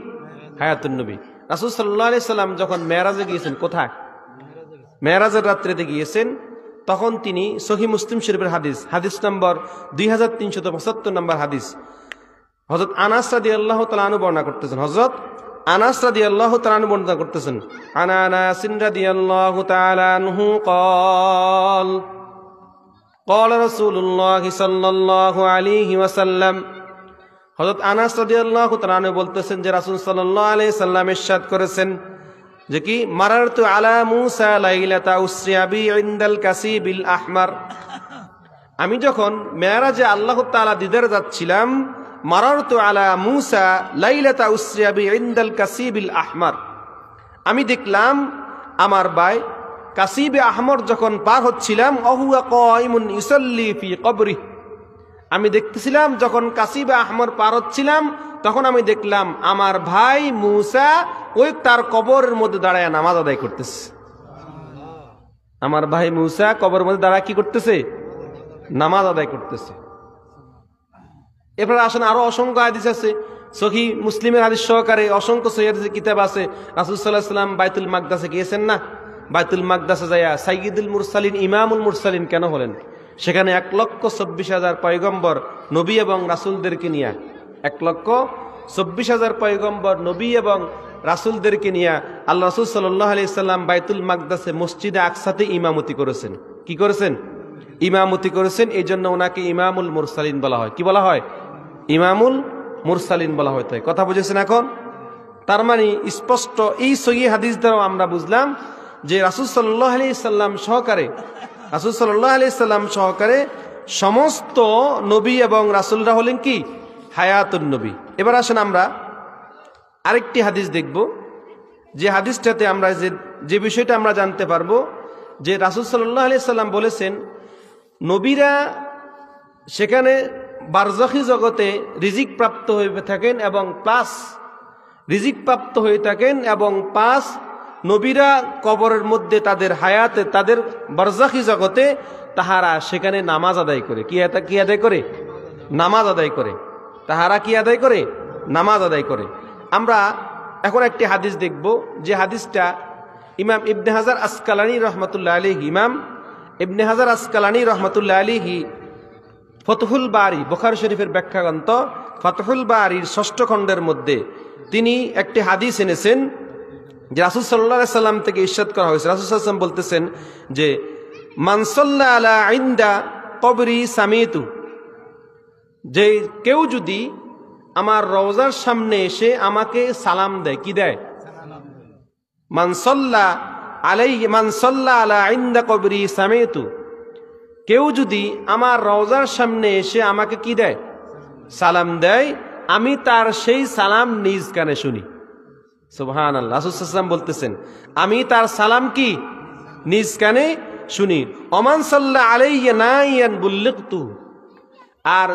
হায়াতুন নবী। রাসূল সাল্লাল্লাহু আলাইহি সাল্লাম যখন মেরাজে গিয়েছেন, কোথায়? মেরাজের রাত্রিতে গিয়েছেন, তখন তিনি সহিহ মুসলিম শরীফের হাদিস নম্বর 2375 নম্বর হাদিস, হযরত আনাস রাদিয়াল্লাহু তাআলা আনহু বর্ণনা করতেছেন। হযরত আনাস রাদিয়াল্লাহু তাআলা আনহু বর্ণনা করতেছেন, আনাস রাদিয়াল্লাহু তাআলা আনহু قال قال رسول الله صلى الله عليه وسلم, হযরত আনাস রাদিয়াল্লাহু তাআলা আনহু বলতেছেন যে রাসূল সাল্লাল্লাহু আলাইহি সাল্লাম ইরশাদ করেছেন যে কি মারারতু আলা মূসা লাইলাতা উসরিয়া বি ইনদাল কাসিবিল আহমার, আমি যখন মেরাজে আল্লাহ তাআলা দিদারে যাচ্ছিলাম, মারারতু আলা মূসা লাইলাতা উসরিয়া বি ইনদাল কাসিবিল আহমার, আমি দেখলাম আমার ভাই কাসিবে আহমর যখন পার হচ্ছিলাম, অহুয়া কাইমুন ইউসাল্লি ফি কবরি, আমি দেখতেছিলাম যখন কাসিবে আহমর পার হচ্ছিলাম, তখন আমি দেখলাম আমার ভাই মূসা ওই তার কবরের মধ্যে দাঁড়ায় নামাজ আদায় করতেছে। আমার ভাই মূসা কবরের মধ্যে দাঁড়ায় কি করতেছে? নামাজ আদায় করতেছে। এরপরে আসেন আরো অসংখ্য হাদিস আছে, সহিহ মুসলিমের হাদিস সহকারে অসংখ্য সহিহ হাদিসের কিতাব আছে। রাসূল সাল্লাল্লাহু আলাইহি সাল্লাম বাইতুল মাকদাসে গিয়েছেন না? বাইতুল মাকদাসে যাইয়া সাইয়্যিদুল মুরসালিন, ইমামুল মুরসালিন কেন হলেন? সেখানে 1,24,000 পয়গম্বর নবী এবং রাসূলদেরকে নিয়ে, 1,24,000 পয়গম্বর নবী এবং রাসূলদেরকে নিয়ে আল্লাহ রাসূল সাল্লাল্লাহু আলাইহি সাল্লাম বাইতুল মাকদাসে মসজিদে আকসাতে ইমামতি করেছেন। কি করেছেন? ইমামতি করেছেন। এই জন্য ওনাকে ইমামুল মুরসালিন বলা হয়। কি বলা হয়? ইমামুল মুরসালিন বলা হয়। তাই কথা বুঝেছেন এখন? তার মানে স্পষ্ট এই সহিহ হাদিস দ্বারা আমরা বুঝলাম যে রাসূল সাল্লাল্লাহু আলাইহি সাল্লাম সহকারে সমস্ত নবী এবং রাসূলরা হলেন কি? হায়াতুন নবী। এবার আসেন আমরা আরেকটি হাদিস দেখব, যে হাদিসটাতে আমরা যে বিষয়টা আমরা জানতে পারবো যে রাসূল সাল্লাল্লাহু আলাইহি সাল্লাম বলেছেন নবীরা সেখানে বারজাখী জগতে রিজিক প্রাপ্ত হয়ে থাকেন এবং প্লাস নবীরা কবরের মধ্যে তাদের হায়াতে, তাদের বারজাখী জগতে তাহারা সেখানে নামাজ আদায় করে। কি আদায় করে? নামাজ আদায় করে। তাহারা কি আদায় করে? নামাজ আদায় করে। আমরা এখন একটি হাদিস দেখব, যে হাদিসটা ইমাম ইবনে হাজার আসকালানী রহমতুল্লাহ আলাইহি, ইমাম ইবনে হাজার আসকালানী রহমতুল্লাহ আলাইহি ফতহুল বারি, বুখারী শরীফের ব্যাখ্যাগ্রন্থ ফতহুল বারির 6ষ্ঠ খণ্ডের মধ্যে তিনি একটি হাদিস এনেছেন, যে রাসূল সাল্লাল্লাহু আলাইহি সাল্লাম থেকে ইরশাদ করা হয়েছে। রাসূল সাল্লাল্লাহু আলাইহি সাল্লাম বলতেছেন যে মান সাল্লা আলা ইনদা কবরি সামিতু, যে কেউ যদি আমার রওজার সামনে এসে আমাকে সালাম দেয়, কি দেয়? মান সাল্লা আলা ইনদা কবরি সামিতু, কেউ যদি আমার রওজার সামনে এসে আমাকে কি দেয়? সালাম দেয়, আমি তার সেই সালাম নিজ কানে শুনি। সুবহানাল্লাহ। রাসূল সাল্লাল্লাহু আলাইহি ওয়াসাল্লাম বলতেছেন আমি তার সালাম কি নিজ কানে শুনি। ওমান সাল্লা আলাইয়া নাইয়ান বুল্লিগতু, আর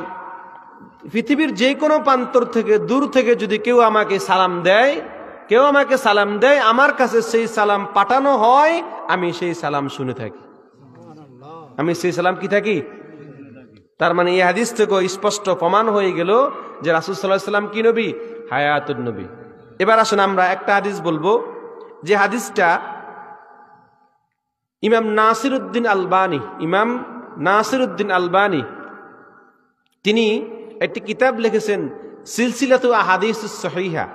পৃথিবীর যে কোনো প্রান্তর থেকে, দূর থেকে যদি কেউ আমাকে সালাম দেয়, আমার কাছে সেই সালাম পাঠানো হয়, আমি সেই সালাম শুনে থাকি, আমি সেই সালাম কি থাকি। তার মানে এই হাদিস থেকে স্পষ্ট প্রমাণ হয়ে গেল যে রাসূল সাল্লাল্লাহু আলাইহি ওয়াসাল্লাম কি নবী? হায়াতুন নবী। এবার আসুন আমরা একটা হাদিস বলবো, যে হাদিসটা ইমাম নাসিরউদ্দিন আলবানী তিনি একটি কিতাব লিখেছেন, সিলসিলাতু আহাদিসুস সহিহা।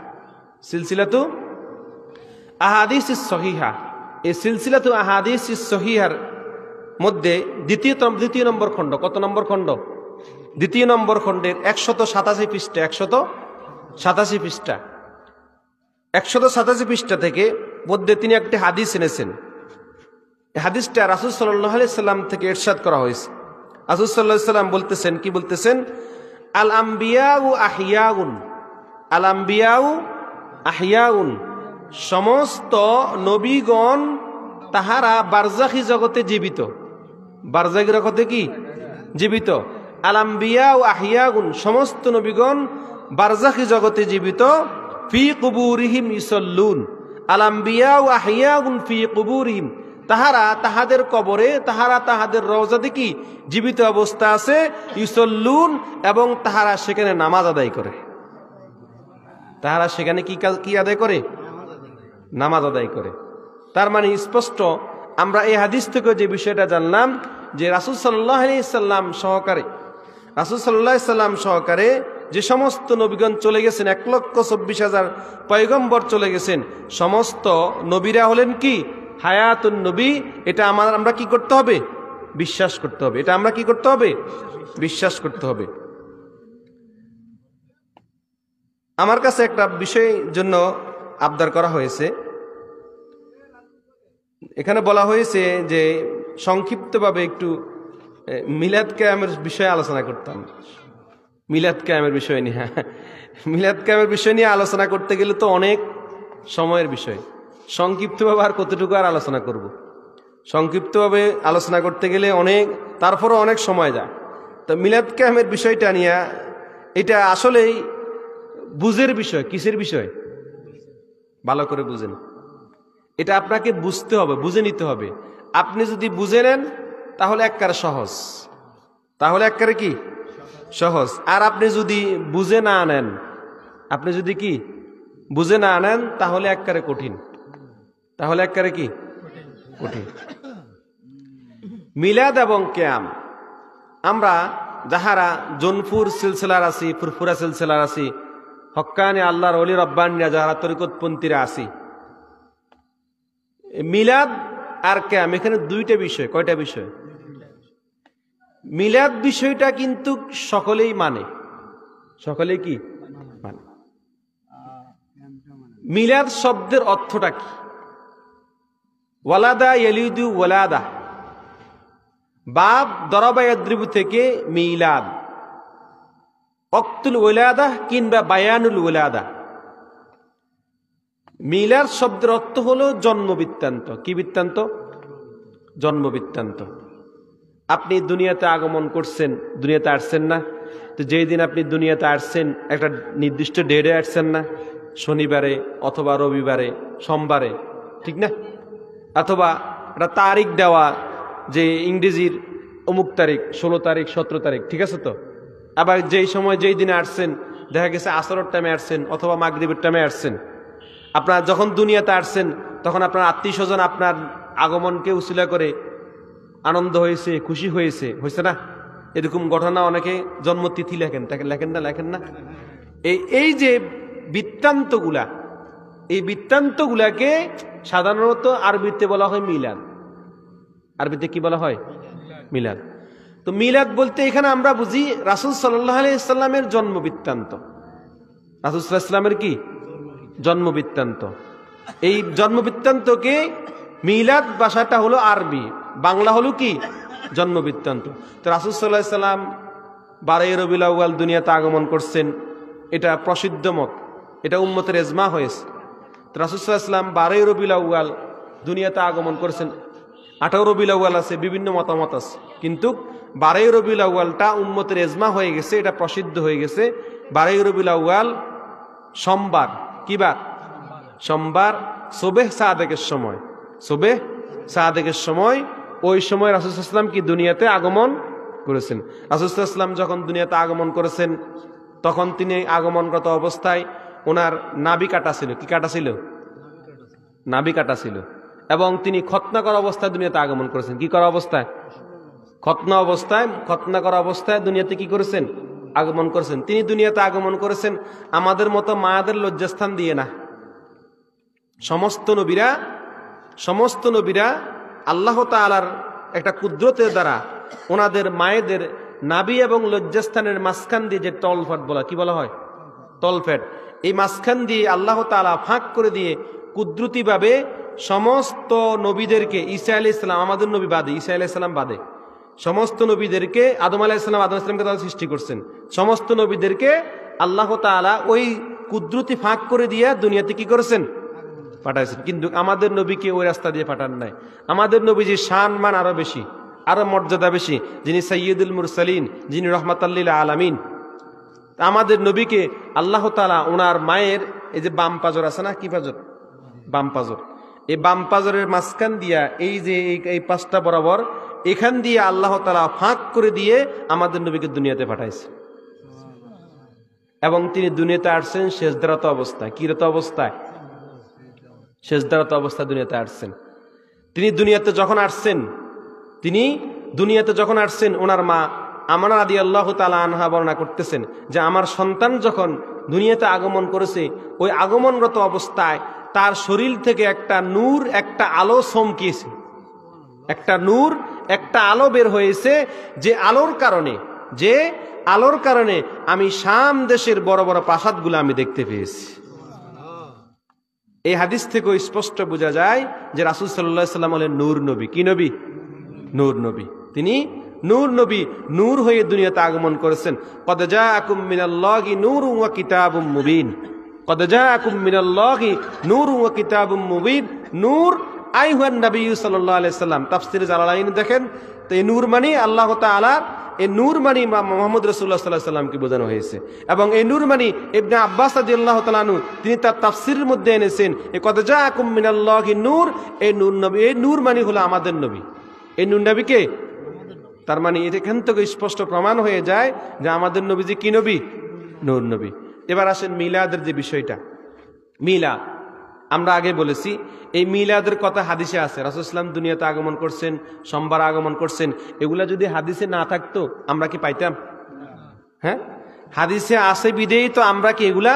এই সিলসিলাতু আহাদিসুস সহিহার মধ্যে দ্বিতীয় নম্বর খণ্ড, কত নম্বর খণ্ড? দ্বিতীয় নম্বর খণ্ডের 187 পৃষ্ঠা, 187 পৃষ্ঠা থেকে মধ্যে তিনি একটি হাদিস এনেছেন। হাদিসটা রাসূল সাল্লাল্লাহু আলাইহি সাল্লাম থেকে ইরশাদ করা হয়েছে। রাসূল সাল্লাল্লাহু আলাইহি সাল্লাম বলতেছেন, কি বলতেছেন? আল আম্বিয়াউ আহিয়াউন, সমস্ত নবীগণ তাহারা বারজাখী জগতে জীবিত। বারজাখী জগতে কি? জীবিত। আল আম্বিয়াউ আহিয়াউন, সমস্ত নবীগণ বারজাখী জগতে জীবিত। ফি কুবুরিহিম ইউসাল্লুন, আল আম্বিয়াউ আহিয়াউন ফি কুবুরিহিম, তাহারা তাহাদের কবরে, তাহারা তাহাদের রওজাতে কি জীবিত অবস্থা আছে। ইউসাল্লুন, এবং তাহারা সেখানে নামাজ আদায় করে। তাহারা সেখানে কি আদায় করে? নামাজ আদায় করে। তার মানে স্পষ্ট আমরা এই হাদিস থেকে যে বিষয়টা জানলাম, যে রাসূল সাল্লাল্লাহু আলাইহি সাল্লাম সহকারে যে সমস্ত নবীগণ চলে গেছেন, 1,24,000 পয়গম্বর চলে গেছেন, সমস্ত নবীরা হলেন কি হায়াতুন নবী। এটা আমরা কি করতে হবে? বিশ্বাস করতে হবে। এটা আমরা কি করতে হবে? বিশ্বাস করতে হবে। আমার কাছে একটা বিষয়ের জন্য আবদার করা হয়েছে। এখানে বলা হয়েছে যে সংক্ষিপ্তভাবে একটু মিলাদ কিয়ামের বিষয়ে আলোচনা করতাম। মিলাদ কিয়ামের বিষয় নিয়ে আলোচনা করতে গেলে তো অনেক সময়ের বিষয়। সংক্ষিপ্তভাবে আর কতটুকু আর আলোচনা করব? সংক্ষিপ্তভাবে আলোচনা করতে গেলে তারপরও অনেক সময় যায়। তো মিলাদ কিয়ামের বিষয়টা নিয়ে, এটা আসলেই বুঝের বিষয়। কিসের বিষয়? ভালো করে বুঝেন। এটা আপনাকে বুঝতে হবে, বুঝে নিতে হবে। আপনি যদি বুঝে নেন তাহলে একবারে সহজ, কি সহজ। আর আপনি যদি বুঝে না নেন, তাহলে একবারে কঠিন। মিলাদ এবং কিয়াম, আমরা যাহারা জোনপুর সিলসিলার আছি, ফুরফুরা সিলসিলার আছি, হক্কানি আল্লাহর ওলি রব্বানিরা যাহারা তরিকতপন্থীরা আছি, মিলাদ আর কিয়াম এখানে দুইটা বিষয়। কয়টা বিষয়? মিলাদ বিষয়টা কিন্তু সকলেই মানে। সকলেই কি মানে? মিলাদ শব্দের অর্থটা কি? ওয়ালাদা ইয়ালিদু ওয়ালাদা, বাব দরাবা ইয়াদ্রিবু থেকে মিলাদ, ওয়াক্তুল ওয়ালাদা কিংবা বায়ানুল ওয়ালাদা। মিলাদ শব্দের অর্থ হলো জন্ম বৃত্তান্ত। কি বৃত্তান্ত? জন্ম বৃত্তান্ত। আপনি দুনিয়াতে আগমন করছেন, দুনিয়াতে আসছেন না? তো যেই দিন আপনি দুনিয়াতে আসছেন একটা নির্দিষ্ট ডেটে আসছেন না? শনিবারে অথবা রবিবারে, সোমবারে, ঠিক না? অথবা একটা তারিখ দেওয়া, যে ইংরেজির অমুক তারিখ, 16 তারিখ, 17 তারিখ, ঠিক আছে তো? আবার যেই সময় যেই দিনে আসছেন দেখা গেছে আসরের টাইমে আসছেন অথবা মাগরিবের টাইমে আসছেন। আপনার যখন দুনিয়াতে আসছেন তখন আপনার আত্মীয় স্বজন আপনার আগমনকে উসিলা করে আনন্দ হয়েছে, খুশি হয়েছে, হয়েছে না? এরকম ঘটনা অনেকে জন্মতিথি লেখেন, তাকে লেখেন না? এই যে বৃত্তান্তগুলা, এই বৃত্তান্তগুলাকে সাধারণত আরবিতে বলা হয় মিলাদ। আরবিতে কি বলা হয়? মিলাদ। তো মিলাদ বলতে এখানে আমরা বুঝি রাসূল সাল্লাল্লাহু আলাইহি সাল্লামের জন্ম বৃত্তান্ত। রাসূল সাল্লাল্লাহু আলাইহি সাল্লামের কি জন্ম বৃত্তান্ত। এই জন্ম বৃত্তান্তকে মিলাদ ভাষাটা হলো আরবি, বাংলা হলো কি জন্ম বৃত্তান্ত। তো রাসূল সাল্লাল্লাহু আলাইহি সাল্লাম 12 রবিউল আউয়াল দুনিয়াতে আগমন করছেন, এটা প্রসিদ্ধ মত, এটা উম্মতের ইজমা হয়েছে। তো রাসূল সাল্লাল্লাহু আলাইহি সাল্লাম 12 রবিউল আউয়াল দুনিয়াতে আগমন করেছেন। 18 রবিউল আউয়াল আছে, বিভিন্ন মতামত আছে, কিন্তু 12 রবিউল আউয়ালটা উম্মতের ইজমা হয়ে গেছে, এটা প্রসিদ্ধ হয়ে গেছে। 12 রবিউল আউয়াল সোমবার, কি বার? সোমবার, সুবহ সাদেকের সময়, সুবহ সাদেকের সময়, ওই সময় রাসূল সাল্লাল্লাহু আলাইহি ওয়াসাল্লাম কি দুনিয়াতে আগমন করেছেন। রাসূল সাল্লাল্লাহু আলাইহি ওয়াসাল্লাম যখন দুনিয়াতে আগমন করেছেন তখন তিনি আগমনগত অবস্থায় ওনার নাভি কাটা ছিল। কি কাটা ছিল? নাভি কাটা ছিল। এবং তিনি খতনা করা অবস্থায় দুনিয়াতে আগমন করেছেন। কি করা অবস্থায়? খতনা অবস্থায়, খতনা করা অবস্থায় দুনিয়াতে কি করেছেন? আগমন করেছেন। তিনি দুনিয়াতে আগমন করেছেন আমাদের মতো মায়াদের লজ্জাস্থান দিয়ে না। সমস্ত নবীরা আল্লাহ তাআলার একটা কুদরতের দ্বারা ওনাদের মায়েদের নাভি এবং লজ্জাস্থানের মাঝখান দিয়ে যে তলফাট বলা, কি বলা হয়? তলফাট। এই মাঝখান দিয়ে আল্লাহ তাআলা ফাঁক করে দিয়ে কুদরতিভাবে সমস্ত নবীদেরকে, ঈসা আলাইহিস সালাম, আমাদের নবী বাদে, ঈসা আলাইহিস সালাম বাদে, সমস্ত নবীদেরকে, আদম আলাইহিস সালামকে তারা সৃষ্টি করছেন, সমস্ত নবীদেরকে আল্লাহ তাআলা ওই কুদরতি ফাঁক করে দিয়ে দুনিয়াতে কি করেছেন? পাঠাইছেন। কিন্তু আমাদের নবীকে ওই রাস্তা দিয়ে পাঠান নাই। আমাদের নবীজির শান-মান আরো বেশি, আরো মর্যাদা বেশি, যিনি সাইয়্যিদুল মুরসালিন, যিনি রাহমাতাল লিল আলামিন। আমাদের নবীকে আল্লাহ তাআলা ওনার মায়ের এই যে বাম পাজর আছে না, কি পাজর? বাম পাজর। এই বাম পাজরের মাঝখান দিয়া এই যে এই পাঁচটা বরাবর, এখান দিয়ে আল্লাহ তাআলা ফাঁক করে দিয়ে আমাদের নবীকে দুনিয়াতে পাঠাইছে। এবং তিনি দুনিয়াতে আসছেন সেজদারত অবস্থায়। কিরত অবস্থায়? সেজদারত অবস্থায় দুনিয়াতে আসছেন। তিনি দুনিয়াতে যখন আসছেন ওনার মা আমানা রাদিয়াল্লাহু তাআলা আনহা বর্ণনা করতেছেন যে আমার সন্তান যখন দুনিয়াতে আগমন করেছে, ওই আগমনগত অবস্থায় তার শরীর থেকে একটা নূর, একটা আলো চমকিয়েছে, একটা নূর, একটা আলো বের হয়েছে, যে আলোর কারণে আমি শাম দেশের বড় বড় প্রাসাদগুলো আমি দেখতে পেয়েছি। এই হাদিস থেকে স্পষ্ট বোঝা যায় যে রাসূল সাল্লাল্লাহু আলাইহি ওয়াসাল্লাম হলেন নূর নবী। কি নবী? নূর নবী। তিনি নূর নবী, নূর হয়ে দুনিয়াতে আগমন করেছেন। কদ জাআকুম মিনাল্লাহি নূরুন ওয়া কিতাবুম মুবিন। কদ জাআকুম মিনাল্লাহি নূরুন ওয়া কিতাবুম মুবিন। নূর আইয়ুহান নবী সাল্লাল্লাহু আলাইহি ওয়াসাল্লাম। তাফসীরে জালালাইন দেখেন তো, এই নূর মানে আল্লাহ তাআলা, এই নূর মানে মুহাম্মদ রাসূলুল্লাহ সাল্লাল্লাহু আলাইহি ওয়াসাল্লামকে বোঝানো হয়েছে। এবং এই নূর মানে ইবনে আব্বাস রাদিয়াল্লাহু তাআলা আনহু তিনি তার তাফসীরের মধ্যে এনেছেন এই কদ জাআকুম মিনাল্লাহি নূর, এই নূর নবী, এই নূর মানে হলো আমাদের নবী। এই নূর নবীকে, তার মানে এখান থেকে স্পষ্ট প্রমাণ হয়ে যায় যে আমাদের নবীজি কি নবী? নূর নবী। এবার আসেন মিলাদের যে বিষয়টা, মিলাদ আমরা আগে বলেছি, এই মিলাদের কথা হাদিসে আছে। রাসূল সাল্লাল্লাহু আলাইহি ওয়াসাল্লাম দুনিয়াতে আগমন করছেন, সোমবার আগমন করছেন, এগুলা যদি হাদিসে না থাকতো আমরা কি পাইতাম? হ্যাঁ, হাদিসে আছে বিদেই তো আমরা কি এগুলা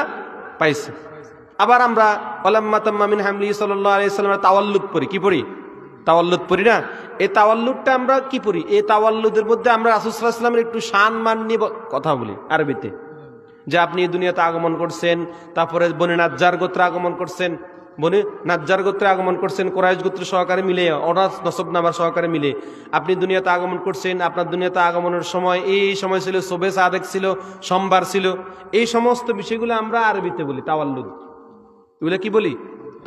পাইছি। আবার আমরা ওয়ালাম্মা তাম্মা মিন হামলি সাল্লাল্লাহু আলাইহি ওয়াসাল্লামের তাওয়াল্লুদ পড়ি। কি পড়ি? তাওয়াল্লুদ পড়ি না? এই তাওয়াল্লুদটা আমরা কি পড়ি? এই তাওয়াল্লুদের মধ্যে আমরা রাসূল সাল্লাল্লাহু আলাইহি ওয়াসাল্লামের একটু শান-মান নিয়ে কথা বলি আরবিতে, যে আপনি এই দুনিয়াতে আগমন করছেন, তারপরে বনে নাজ্জার গোত্রে আগমন করছেন, বনে নাজ্জার গোত্রে আগমন করছেন, কুরাইশ গোত্র সহকারে মিলে, অনাস নসবনামার সহকারে মিলে আপনি দুনিয়াতে আগমন করছেন। আপনার দুনিয়াতে আগমনের সময় এই সময় ছিল, শোবে সাদেক ছিল, সোমবার ছিল। এই সমস্ত বিষয়গুলো আমরা আরবিতে বলি তাওয়াল্লুদ। এগুলো কি বলি?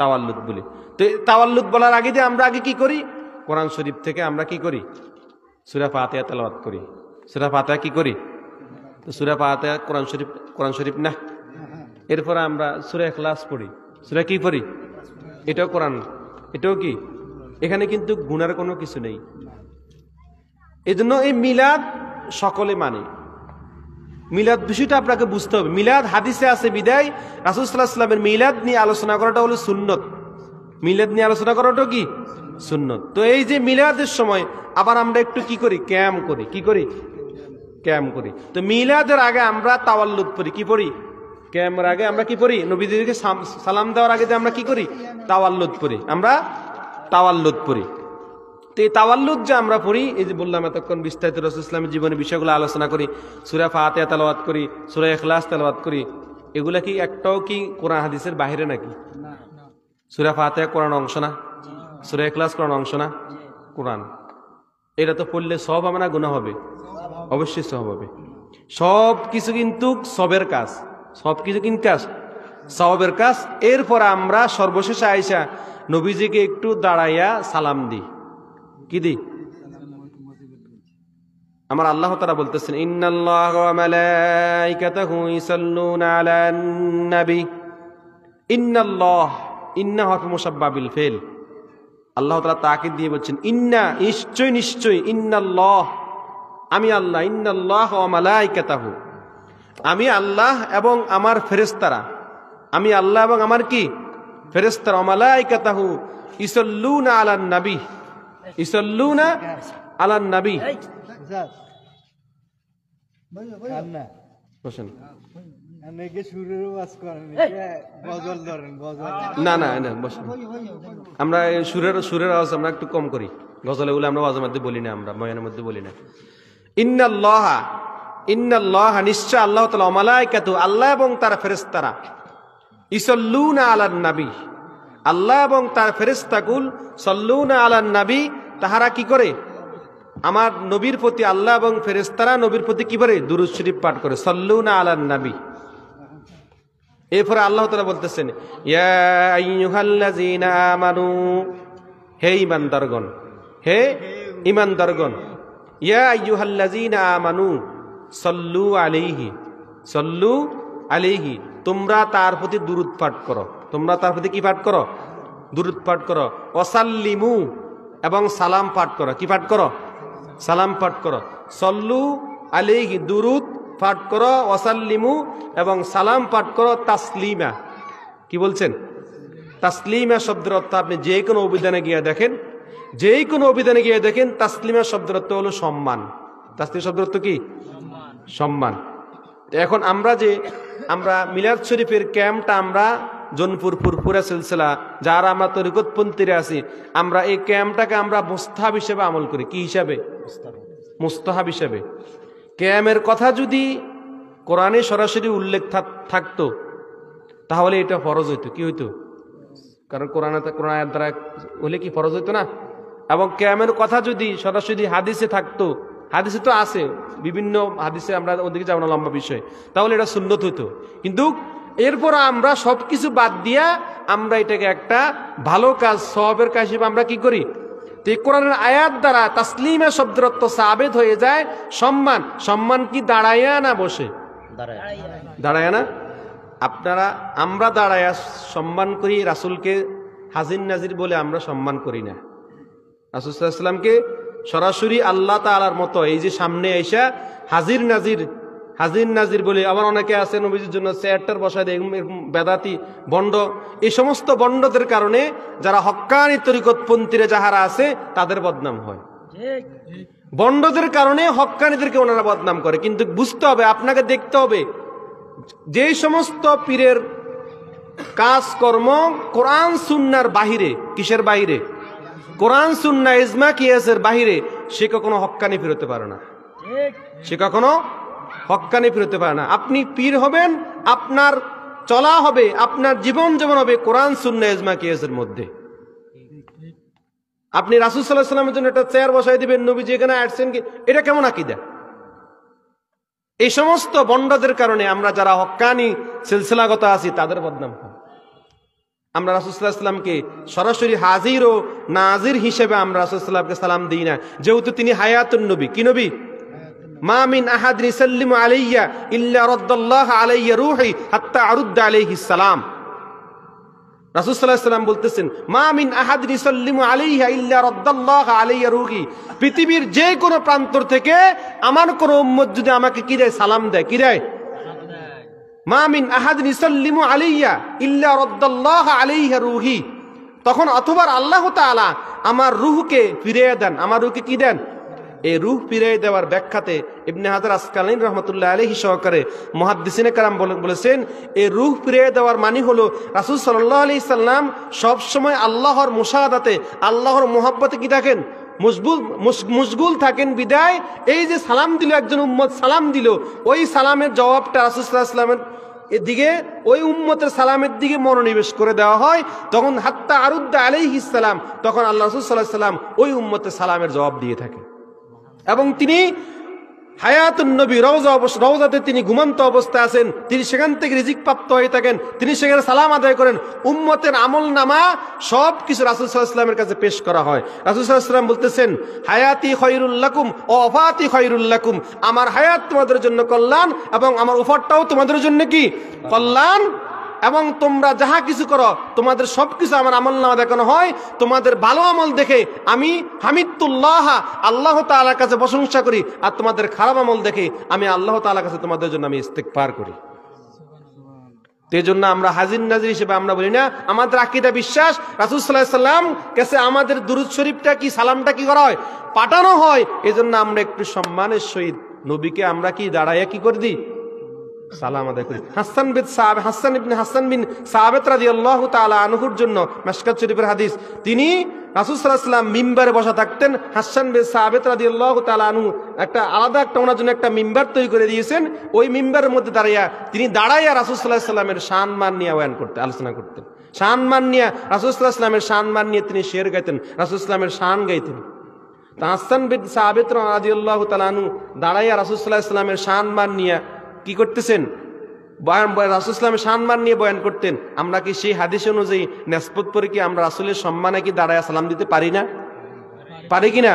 তাওয়াল্লুদ বলি। তো তাওয়াল্লুদ বলার আগে দিয়ে আমরা আগে কি করি? কোরআন শরীফ থেকে আমরা কি করি? সূরা ফাতিহা তেলাওয়াত করি। সূরা ফাতিহা কি করি? তো সূরা ফাতিহা কোরআন শরীফ না। এরপরে আমরা সূরা ইখলাস পড়ি। সূরা কি পড়ি? এটাও কোরআন, এটাও কি? এখানে কিন্তু গুনার কোনো কিছু নেই। এই জন্য এই মিলাদ সকলে মানে। মিলাদ বিষয়টা আপনাকে বুঝতে হবে। মিলাদ হাদিসে আছে বিদায় রাসূল সাল্লাল্লাহু আলাইহি ওয়াসাল্লামের মিলাদ নিয়ে আলোচনা করাটা হলো সুন্নত। মিলাদ নিয়ে আলোচনা করাটা কি সুন্নত। তো এই যে মিলাদের সময় আবার আমরা একটু কি করি, ক্যাম করি। কি করি? ক্যাম করি। তো মিলাদের আগে আমরা তাওয়াল্লুদ পড়ি। কি পড়ি? ক্যামের আগে আমরা কি পড়ি? নবীদেরকে সালাম দেওয়ার আগে আমরা কি করি? তাওয়াল্লুদ পড়ি। আমরা তাওয়াল্লুদ পড়ি। তো এই তাওয়াল্লুদ যে আমরা পড়ি, এই যে বললাম এতক্ষণ বিস্তারিত রাসূল ইসলামের জীবনের বিষয়গুলো আলোচনা করি, সূরা ফাতিহা তেলাওয়াত করি, সূরা ইখলাস তেলাওয়াত করি, এগুলা কি একটাও কি কোরআন হাদিসের বাইরে নাকি? সূরা ফাতিহা কোরআন অংশ না? সূরা ইখলাস কোরআন অংশ না? কোরআন। এটা তো পড়লে সব হবে না গুনাহ হবে? অবশ্যই সব হবে। সব কিছু কিন্তু সবের কাজ, সব কিছু কিন্তু কাজ সওয়াবের কাজ। এরপর আমরা সর্বশেষে আয়েশা নবীজিকে একটু দাঁড়াইয়া সালাম দিই। কি দিই? আমার আল্লাহ তাআলা বলতেছেন ইন্নাল্লাহা ওয়া মালাইকাতাহু ইউসাল্লুনা আলান নবী। ইন্নাল্লাহ, ইন্না হরফ মুশাব্বাহ বিল ফিল। আল্লাহ তাআলা তাকিদ দিয়ে বলছেন ইন্না, নিশ্চয় নিশ্চয়, ইন্নাল্লাহ, আমি আল্লাহ, ইন্নাল্লাহ ওয়া মালাইকাতাহু, আমি আল্লাহ এবং আমার ফেরেশতারা, আমি আল্লাহ এবং আমার কি ফেরেশতারা, ওয়া মালাইকাতাহু ইউসাল্লুনা আলান নবী, ইউসাল্লুনা আলান নবী। বসেন। না না না বসেন। আমরা সুরের আওয়াজ আমরা একটু কম করি। গজল এগুলো আমরা আওয়াজের মধ্যে বলি না, আমরা বয়ানের মধ্যে বলি না। ইন্নাল্লাহা, ইন্নাল্লাহা, নিশ্চয় আল্লাহ তাআলা, ওয়া মালাইকাতু, আল্লাহ এবং তার ফেরেশতারা, ইউসাল্লুনা আলান নবী, আল্লাহ এবং তার ফেরেশতাকুল, সাল্লুনা আলান নবী, তাহারা কি করে? আমার নবীর প্রতি, আল্লাহ এবং ফেরেশতারা নবীর প্রতি কি করে? দুরূদ শরীফ পাঠ করে, সাল্লুনা আলান নবী। এরপরে আল্লাহ তাআলা বলতেছেন ইয়া আইয়ুহাল্লাযীনা আমানু, হে ঈমানদারগণ, হে ঈমানদারগণ, ইয়া আইয়ুহাল্লাযীনা আমানু সাল্লু আলাইহি, সাল্লু আলাইহি, তোমরা তার প্রতি দুরূদ পাঠ করো, তোমরা তার প্রতি কি পাঠ করো? দুরূদ পাঠ করো। ওয়াসাল্লিমু, এবং সালাম পাঠ করো। কি পাঠ করো? সালাম পাঠ করো। সল্লু আলাইহি, দুরূদ পাঠ করো, ওয়াসাল্লিমু, এবং সালাম পাঠ করো, তাসলিমা। কি বলছেন? তাসলিমা শব্দের অর্থ আপনি যে কোনো অভিধানে গিয়ে দেখেন, যে কোনো অভিধানে গিয়ে দেখেন, তাসলিমা শব্দের অর্থ হলো সম্মান। তাসলিমা শব্দের অর্থ কি? সম্মান। এখন আমরা মিলাদ শরীফের ক্যাম্পটা আমরা জোনপুর ফুরফুরা সিলসিলা যারা আমরা তরিকতপন্থীরা আছি, আমরা এই ক্যাম্পটাকে আমরা মুস্তাহাব হিসেবে আমল করি। কি হিসাবে? মুস্তাহাব হিসাবে। ক্যামের কথা যদি কোরআনে সরাসরি উল্লেখ থাকতো তাহলে এটা ফরজ হইতো। কি হইতো? কারণ কোরআনের দ্বারা হলে কি ফরজ হইতো না? এবং ক্যামের কথা যদি সরাসরি হাদিসে থাকতো, হাদিসে তো আছে, বিভিন্ন হাদিসে, আমরা ওদিকে যাবো না, লম্বা বিষয়, তাহলে এটা সুন্নত হইতো। কিন্তু এরপর আমরা সবকিছু বাদ দিয়া আমরা এটাকে একটা ভালো কাজ, সওয়াবের কাজ হিসেবে আমরা কি করি? তো এই কোরআনের আয়াত দ্বারা তাসলিমা শব্দের অর্থ সাবেত হয়ে যায় সম্মান। সম্মান কি দাঁড়াইয়া না বসে? দাঁড়াইয়া না। আমরা দাঁড়াইয়া সম্মান করি রাসূলকে, হাজির নাজির বলে আমরা সম্মান করি না। রাসূল সাল্লাল্লাহু আলাইহি ওয়াসাল্লামকে সরাসরি আল্লাহ তাআলার মতো এই যে সামনে আইসা হাজির নাজির বলে, আবার অনেকে আছে নবীজির জন্য চেয়ারটার বসায় দেয়, বেদাতি বন্ড। এই সমস্ত বন্ডদের কারণে যারা হক্কানি তরিকতপন্থীরা যাহারা আছে তাদের বদনাম হয়। বন্ডদের কারণে হক্কানিদেরকে ওনারা বদনাম করে। কিন্তু বুঝতে হবে, আপনাকে দেখতে হবে, যে সমস্ত পীরের কাজকর্ম কোরআন সুন্নাহর বাহিরে, কিসের বাহিরে? কোরআন সুন্নাহ ইজমা কিয়াসের বাহিরে, সে কখনো হক্কানি ফিরতে পারে না। সে কখনো হক্কানি ফিরতে পারে না। আপনি পীর হবেন, আপনার চলা হবে, আপনার জীবন যেমন হবে কোরআন সুন্নাহ ইজমা কিয়াসের মধ্যে। আপনি রাসূল সাল্লাল্লাহু আলাইহি ওয়াসাল্লামের জন্য একটা চেয়ার বসাই দিবেন, নবীজি এখানে আসছেন কি, এটা কেমন আকীদা? এই সমস্ত বন্ডদের কারণে আমরা যারা হক্কানি সিলসিলাগত আছি তাদের বদনাম হয়। আমরা রাসূল সাল্লাল্লাহু আলাইহি ওয়াসাল্লামকে সরাসরি হাজির ও নাজির হিসেবে আমরা রাসূল সাল্লাল্লাহু আলাইহি ওয়াসাল্লামকে সালাম দিই না, যেহেতু তিনি হায়াতুন নবী। কি নবী? মা মিন আহাদিন ইসাল্লিমু আলাইয়া ইল্লা রাদ্দাল্লাহু আলাইয়া রূহি হাত্তা আরুদ্দা আলাইহিস সালাম। রাসূল সাল্লাল্লাহু আলাইহি ওয়াসাল্লাম বলতেছেন, মা মিন আহাদিন ইসাল্লিমু আলাইহা ইল্লা রাদ্দাল্লাহু আলাইহি রূহি। পৃথিবীর যে কোনো প্রান্তর থেকে আমার কোন উম্মত যদি আমাকে কি দেয়, সালাম দেয়, কি দেয়? মা মিন আহাদিন ইসাল্লিমু আলাইয়া ইল্লা রাদ্দাল্লাহু আলাইহি রূহি। তখন অথবা আল্লাহ তাআলা আমার রূহকে ফিরিয়ে দেন। আমার রূহকে কি দেন? এই রূহ ফিরিয়ে দেওয়ার ব্যাখ্যাতে ইবনে হাজার আসকালানী রাহমাতুল্লাহ আলাইহি সহকারে মুহাদ্দিসিনে কেরাম বলেছেন, এই রূহ ফিরিয়ে দেওয়ার মানে হলো রাসূল সাল্লাল্লাহু আলাইহি সাল্লাম সব সময় আল্লাহর মুশাহাদাতে, আল্লাহর মুহাব্বতে কি থাকেন? মুশগুল থাকেন। বিদায় এই যে সালাম দিল, একজন উম্মত সালাম দিল, ওই সালামের জবাবটা রাসূল সাল্লাল্লাহু আলাইহি সাল্লামের এদিকে, ওই উম্মতের সালামের দিকে মনোনিবেশ করে দেওয়া হয়। তখন হাত্তা আরুদ্দা আলাইহিস সালাম, তখন আল্লাহ রাসূল সাল্লাল্লাহু আলাইহি সাল্লাম ওই উম্মতের সালামের জবাব দিয়ে থাকে। এবং তিনি হায়াতুন নবী, রওজাতে তিনি ঘুমন্ত অবস্থায় আছেন, তিনি সেখান থেকে রিজিক প্রাপ্ত হয়ে থাকেন, তিনি সেখানে সালাম আদায় করেন। উম্মতের আমল নামা সব কিছু রাসূল সাল্লাল্লাহু আলাইহি ওয়াসাল্লামের কাছে পেশ করা হয়। রাসূল সাল্লাল্লাহু আলাইহি ওয়াসাল্লাম বলতেছেন, হায়াতি খায়রুল লাকুম ওয়া ওয়াফাতি খায়রুল লাকুম। আমার হায়াত তোমাদের জন্য কল্যাণ এবং আমার ওফাতটাও তোমাদের জন্য কি? কল্যাণ। এবং তোমরা যাহা কিছু করো, তোমাদের সবকিছু আমার আমল নামা দেখানো হয়। তোমাদের ভালো আমল দেখে আমি হামিদুল্লাহ, আল্লাহ তাআলার কাছে প্রশংসা করি, আর তোমাদের খারাপ আমল দেখে আমি আল্লাহ তাআলার কাছে তোমাদের জন্য আমি ইস্তেগফার করি। এই জন্য আমরা হাজির নাজির হিসেবে আমরা বলি না, আমাদের আকীদা বিশ্বাস রাসূল সাল্লাল্লাহু আলাইহি ওয়াসাল্লাম কাছে আমাদের দুরূদ শরীফটা কি, সালামটা কি করা হয়? পাঠানো হয়। এজন্য আমরা একটু সম্মানের সহিত নবীকে আমরা কি দাঁড়াইয়া কি করে দিই? সালাম আদায় করি। হাসান ইবনে হাসান বিন সাবিত রাদিয়াল্লাহু তাআলা আনহুর জন্য মিশকাত শরীফের হাদিস, তিনি রাসূল সাল্লাল্লাহু আলাইহি ওয়াসাল্লাম মিম্বারে বসা থাকতেন। হাসান বিন সাবিত রাদিয়াল্লাহু তাআলা আনহু আলাদা ওনার জন্য একটা মিম্বার তৈরি করে দিয়েছেন। ওই মিম্বারের মধ্যে তিনি দাঁড়াইয়া রাসূল সাল্লাল্লাহু আলাইহি ওয়াসাল্লামের শান-মান নিয়ে বয়ান করতেন, আলোচনা করতেন। শান-মান নিয়ে রাসূল সাল্লাল্লাহু আলাইহি ওয়াসাল্লামের শান-মান নিয়ে তিনি শের গাইতেন, রাসূল সাল্লাল্লাহু আলাইহি ওয়াসাল্লামের শান গাইতেন। তা হাসান বিন সাবিত রাদিয়াল্লাহু তাআলা আনহু দাঁড়াইয়া রাসূল সাল্লাল্লাহু আলাইহি ওয়াসাল্লামের শান-মান নিয়ে কি করতেছেন? রাসূল ইসলামের সম্মান নিয়ে বয়ান করতেন। আমরা কি সেই হাদিস অনুযায়ী নিসবত করে কি আমরা রাসূলের সম্মানে কি দাঁড়ায় সালাম দিতে পারি না? পারি কিনা?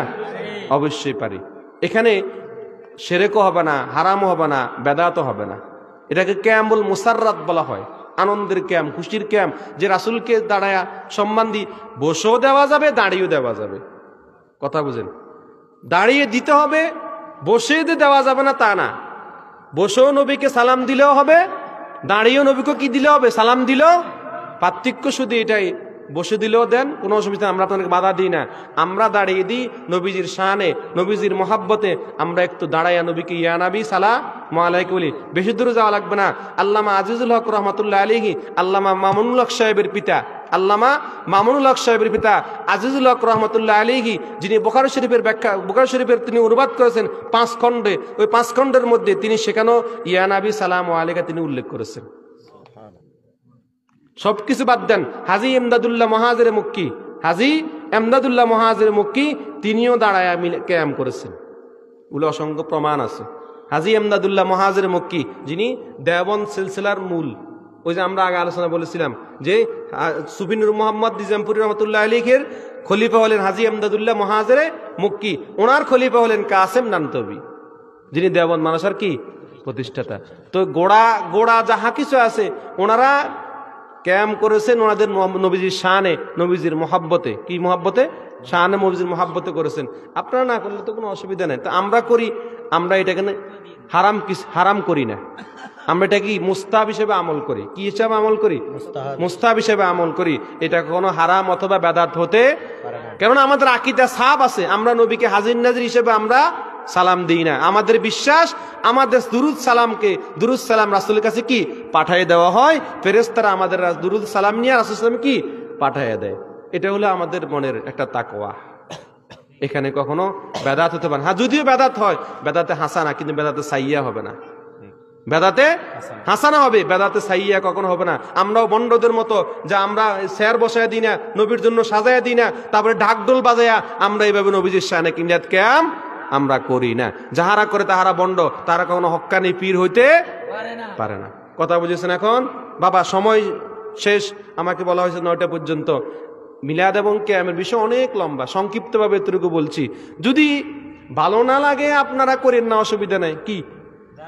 অবশ্যই পারি। এখানে শিরকও হবে না, হারামও হবে না, বেদাতও হবে না। এটাকে কিয়ামুল মুসাররাত বলা হয়, আনন্দের কিয়াম, খুশির কিয়াম, যে রাসূলকে দাঁড়ায় সম্মান দি। বসেও দেওয়া যাবে, দাঁড়িয়েও দেওয়া যাবে। কথা বুঝেন? দাঁড়িয়ে দিতে হবে, বসে দেওয়া যাবে না তা না। বসেও নবীকে সালাম দিলেও হবে, দাঁড়িয়েও নবীকে কি দিলেও হবে, সালাম দিলেও। পার্থক্য শুধু এটাই, বসে দিলেও দেন, কোনো অসুবিধা, আমরা আপনাকে বাধা দিই না। আমরা দাঁড়িয়ে দিই নবীজির শানে, নবীজির মহাব্বতে আমরা একটু দাঁড়াইয়া নবীকে ইয়া নবী সালামু আলাইকা বলি। বেশি দূরে যাওয়া লাগবে না। আল্লামা আজিজুল হক রহমাতুল্লাহ আলাইহি, আল্লামা মামুনুল হক সাহেবের পিতা, আল্লামা মামুনুল হক সাহেবের পিতা আজিজুল হক রহমতুল্লাহ আলাইহি, যিনি বুখারী শরীফের তিনি অনুবাদ করেছেন 5 খণ্ডে। ওই 5 খণ্ডের মধ্যে তিনি সেখানেও ইয়া নবী সালামু আলাইকা তিনি উল্লেখ করেছেন। সবকিছু বাদ দেন, হাজী ইমদাদুল্লাহ মুহাজির মক্কি তিনিও দাঁড়ায় কিয়াম করেছেন, বলে অসংখ্য প্রমাণ আছে। হাজী ইমদাদুল্লাহ মুহাজির মক্কি, যিনি দেওবন্দ সিলসিলার মূল, ওই যে আমরা আগে আলোচনা বলেছিলাম যে সুফি নূর মোহাম্মদ নিজামপুরী রহমতুল্লাহ আলাইহির খলিফা হলেন হাজী ইমদাদুল্লাহ মুহাজির মক্কি। ওনার খলিফা হলেন কাসেম নানতবী, যিনি দেওবন্দ মাদ্রাসার কি প্রতিষ্ঠাতা। তো গোড়া যাহা কিছু আছে ওনারা কিয়াম করেছেন ওনাদের নবীজির শানে, নবীজির মহাব্বতে। কি মহাব্বতে? শানে নবীজির মহাব্বতে করেছেন। আপনারা না করলে তো কোনো অসুবিধা নেই। তো আমরা করি, আমরা এটাকে হারাম করি না, আমরা এটা কি মুস্তাহাব হিসেবে আমল করি। কি হিসাবে আমল করি? মুস্তাহাব হিসেবে আমল করি। এটা কোনো হারাম অথবা বেদাত হতে, কেননা আমাদের আকীদা সাফ আছে। আমরা নবীকে হাজির নাজির হিসেবে আমরা সালাম দিই না। আমাদের বিশ্বাস, আমাদের দুরুদ সালাম রাসূলের কাছে কি পাঠিয়ে দেওয়া হয়। ফেরেশতারা আমাদের দুরুদ সালাম নিয়ে রাসূল সাল্লাল্লাহু আলাইহি ওয়াসাল্লাম কি পাঠিয়ে দেয়। এটা হলো আমাদের মনের একটা তাকওয়া। এখানে কখনো বেদাত হতে পারে। হ্যাঁ, যদিও বেদাত হয়, বেদাতে হাসানা, কিন্তু বেদাতে সাইয়্যা হবে না। বেদাতে হাসানা হবে, বেদাতে সাইয়্যা কখনো হবে না। আমরাও বন্ডদের মতো যে আমরা শের বসায় দিই না, নবীর জন্য সাজায় দিই না, তারপরে ঢাকঢোল বাজায়া আমরা এইভাবে নবীজির শানে কিয়াত কিয়াম আমরা করি না। যাহারা করে তাহারা বন্ড, তারা কখনো হক্কানি পীর হইতে পারে না। কথা বুঝেছেন? এখন বাবা সময় শেষ, আমাকে বলা হয়েছে 9টা পর্যন্ত। মিলাদ এবং কিয়ামের বিষয় অনেক লম্বা, সংক্ষিপ্তভাবে এতটুকু বলছি। যদি ভালো না লাগে আপনারা করেন না, অসুবিধা নাই। কি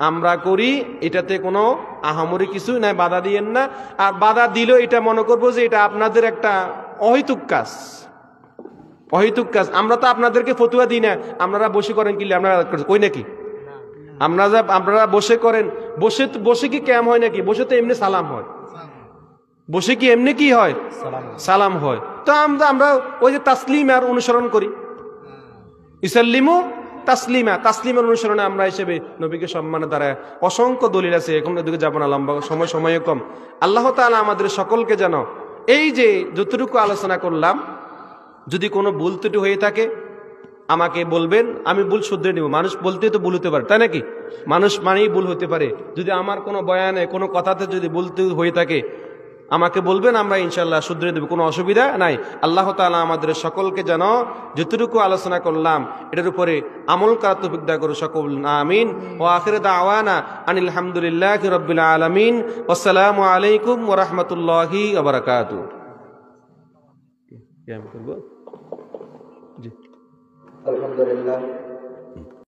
আমরা করি, এটাতে কোনো আহামরি কিছু নাই, বাধা দিয়েন না। আর বাধা দিলেও এটা মনে করবো যে এটা আপনাদের একটা অহেতুক কাজ, অহেতুক কাজ। আমরা তো আপনাদেরকে ফতুয়া দিই না, আপনারা বসে করেন কি আপনারা কই নাকি? আপনারা বসে করেন, বসে কি ক্যাম হয় নাকি? বসে তো এমনি সালাম হয়, বসে কি এমনি কি হয়? সালাম হয়। তো আমরা ওই যে তাসলিমার অনুসরণ করি, ইসাল্লিমু তাসলিমা, তাসলিমের অনুসরণে আমরা হিসেবে নবীকে সম্মানের দ্বারা অসংখ্য দলিল আছে। এখন এদিকে যাবো না, লম্বা সময় কম। আল্লাহ তাআলা আমাদের সকলকে যেন এই যে যতটুকু আলোচনা করলাম, যদি কোনো ভুল ত্রুটি হয়ে থাকে আমাকে বলবেন, আমি ভুল শুধরে নিব। মানুষ বলতেই তো ভুল হতে পারে, তাই নাকি? মানুষ মানেই ভুল হতে পারে। যদি আমার কোনো বয়ানে কোনো কথাতে যদি ভুল হয়ে থাকে আমাকে বলবেন, আমরা ইনশাআল্লাহ শুধরে দেব, কোনো অসুবিধা নাই। আল্লাহ তাআলা আমাদের সকলকে যেন যতটুকু আলোচনা করলাম এটার উপরে আমল করার তৌফিক দান করুন সকল, আমিন। ওয়া আখিরু দাওয়ানা আনিল হামদুলিল্লাহি রাব্বিল আলামিন। আসসালামু আলাইকুম ওয়া রাহমাতুল্লাহি ওয়া বারাকাতুহু। জি, আলহামদুলিল্লাহ।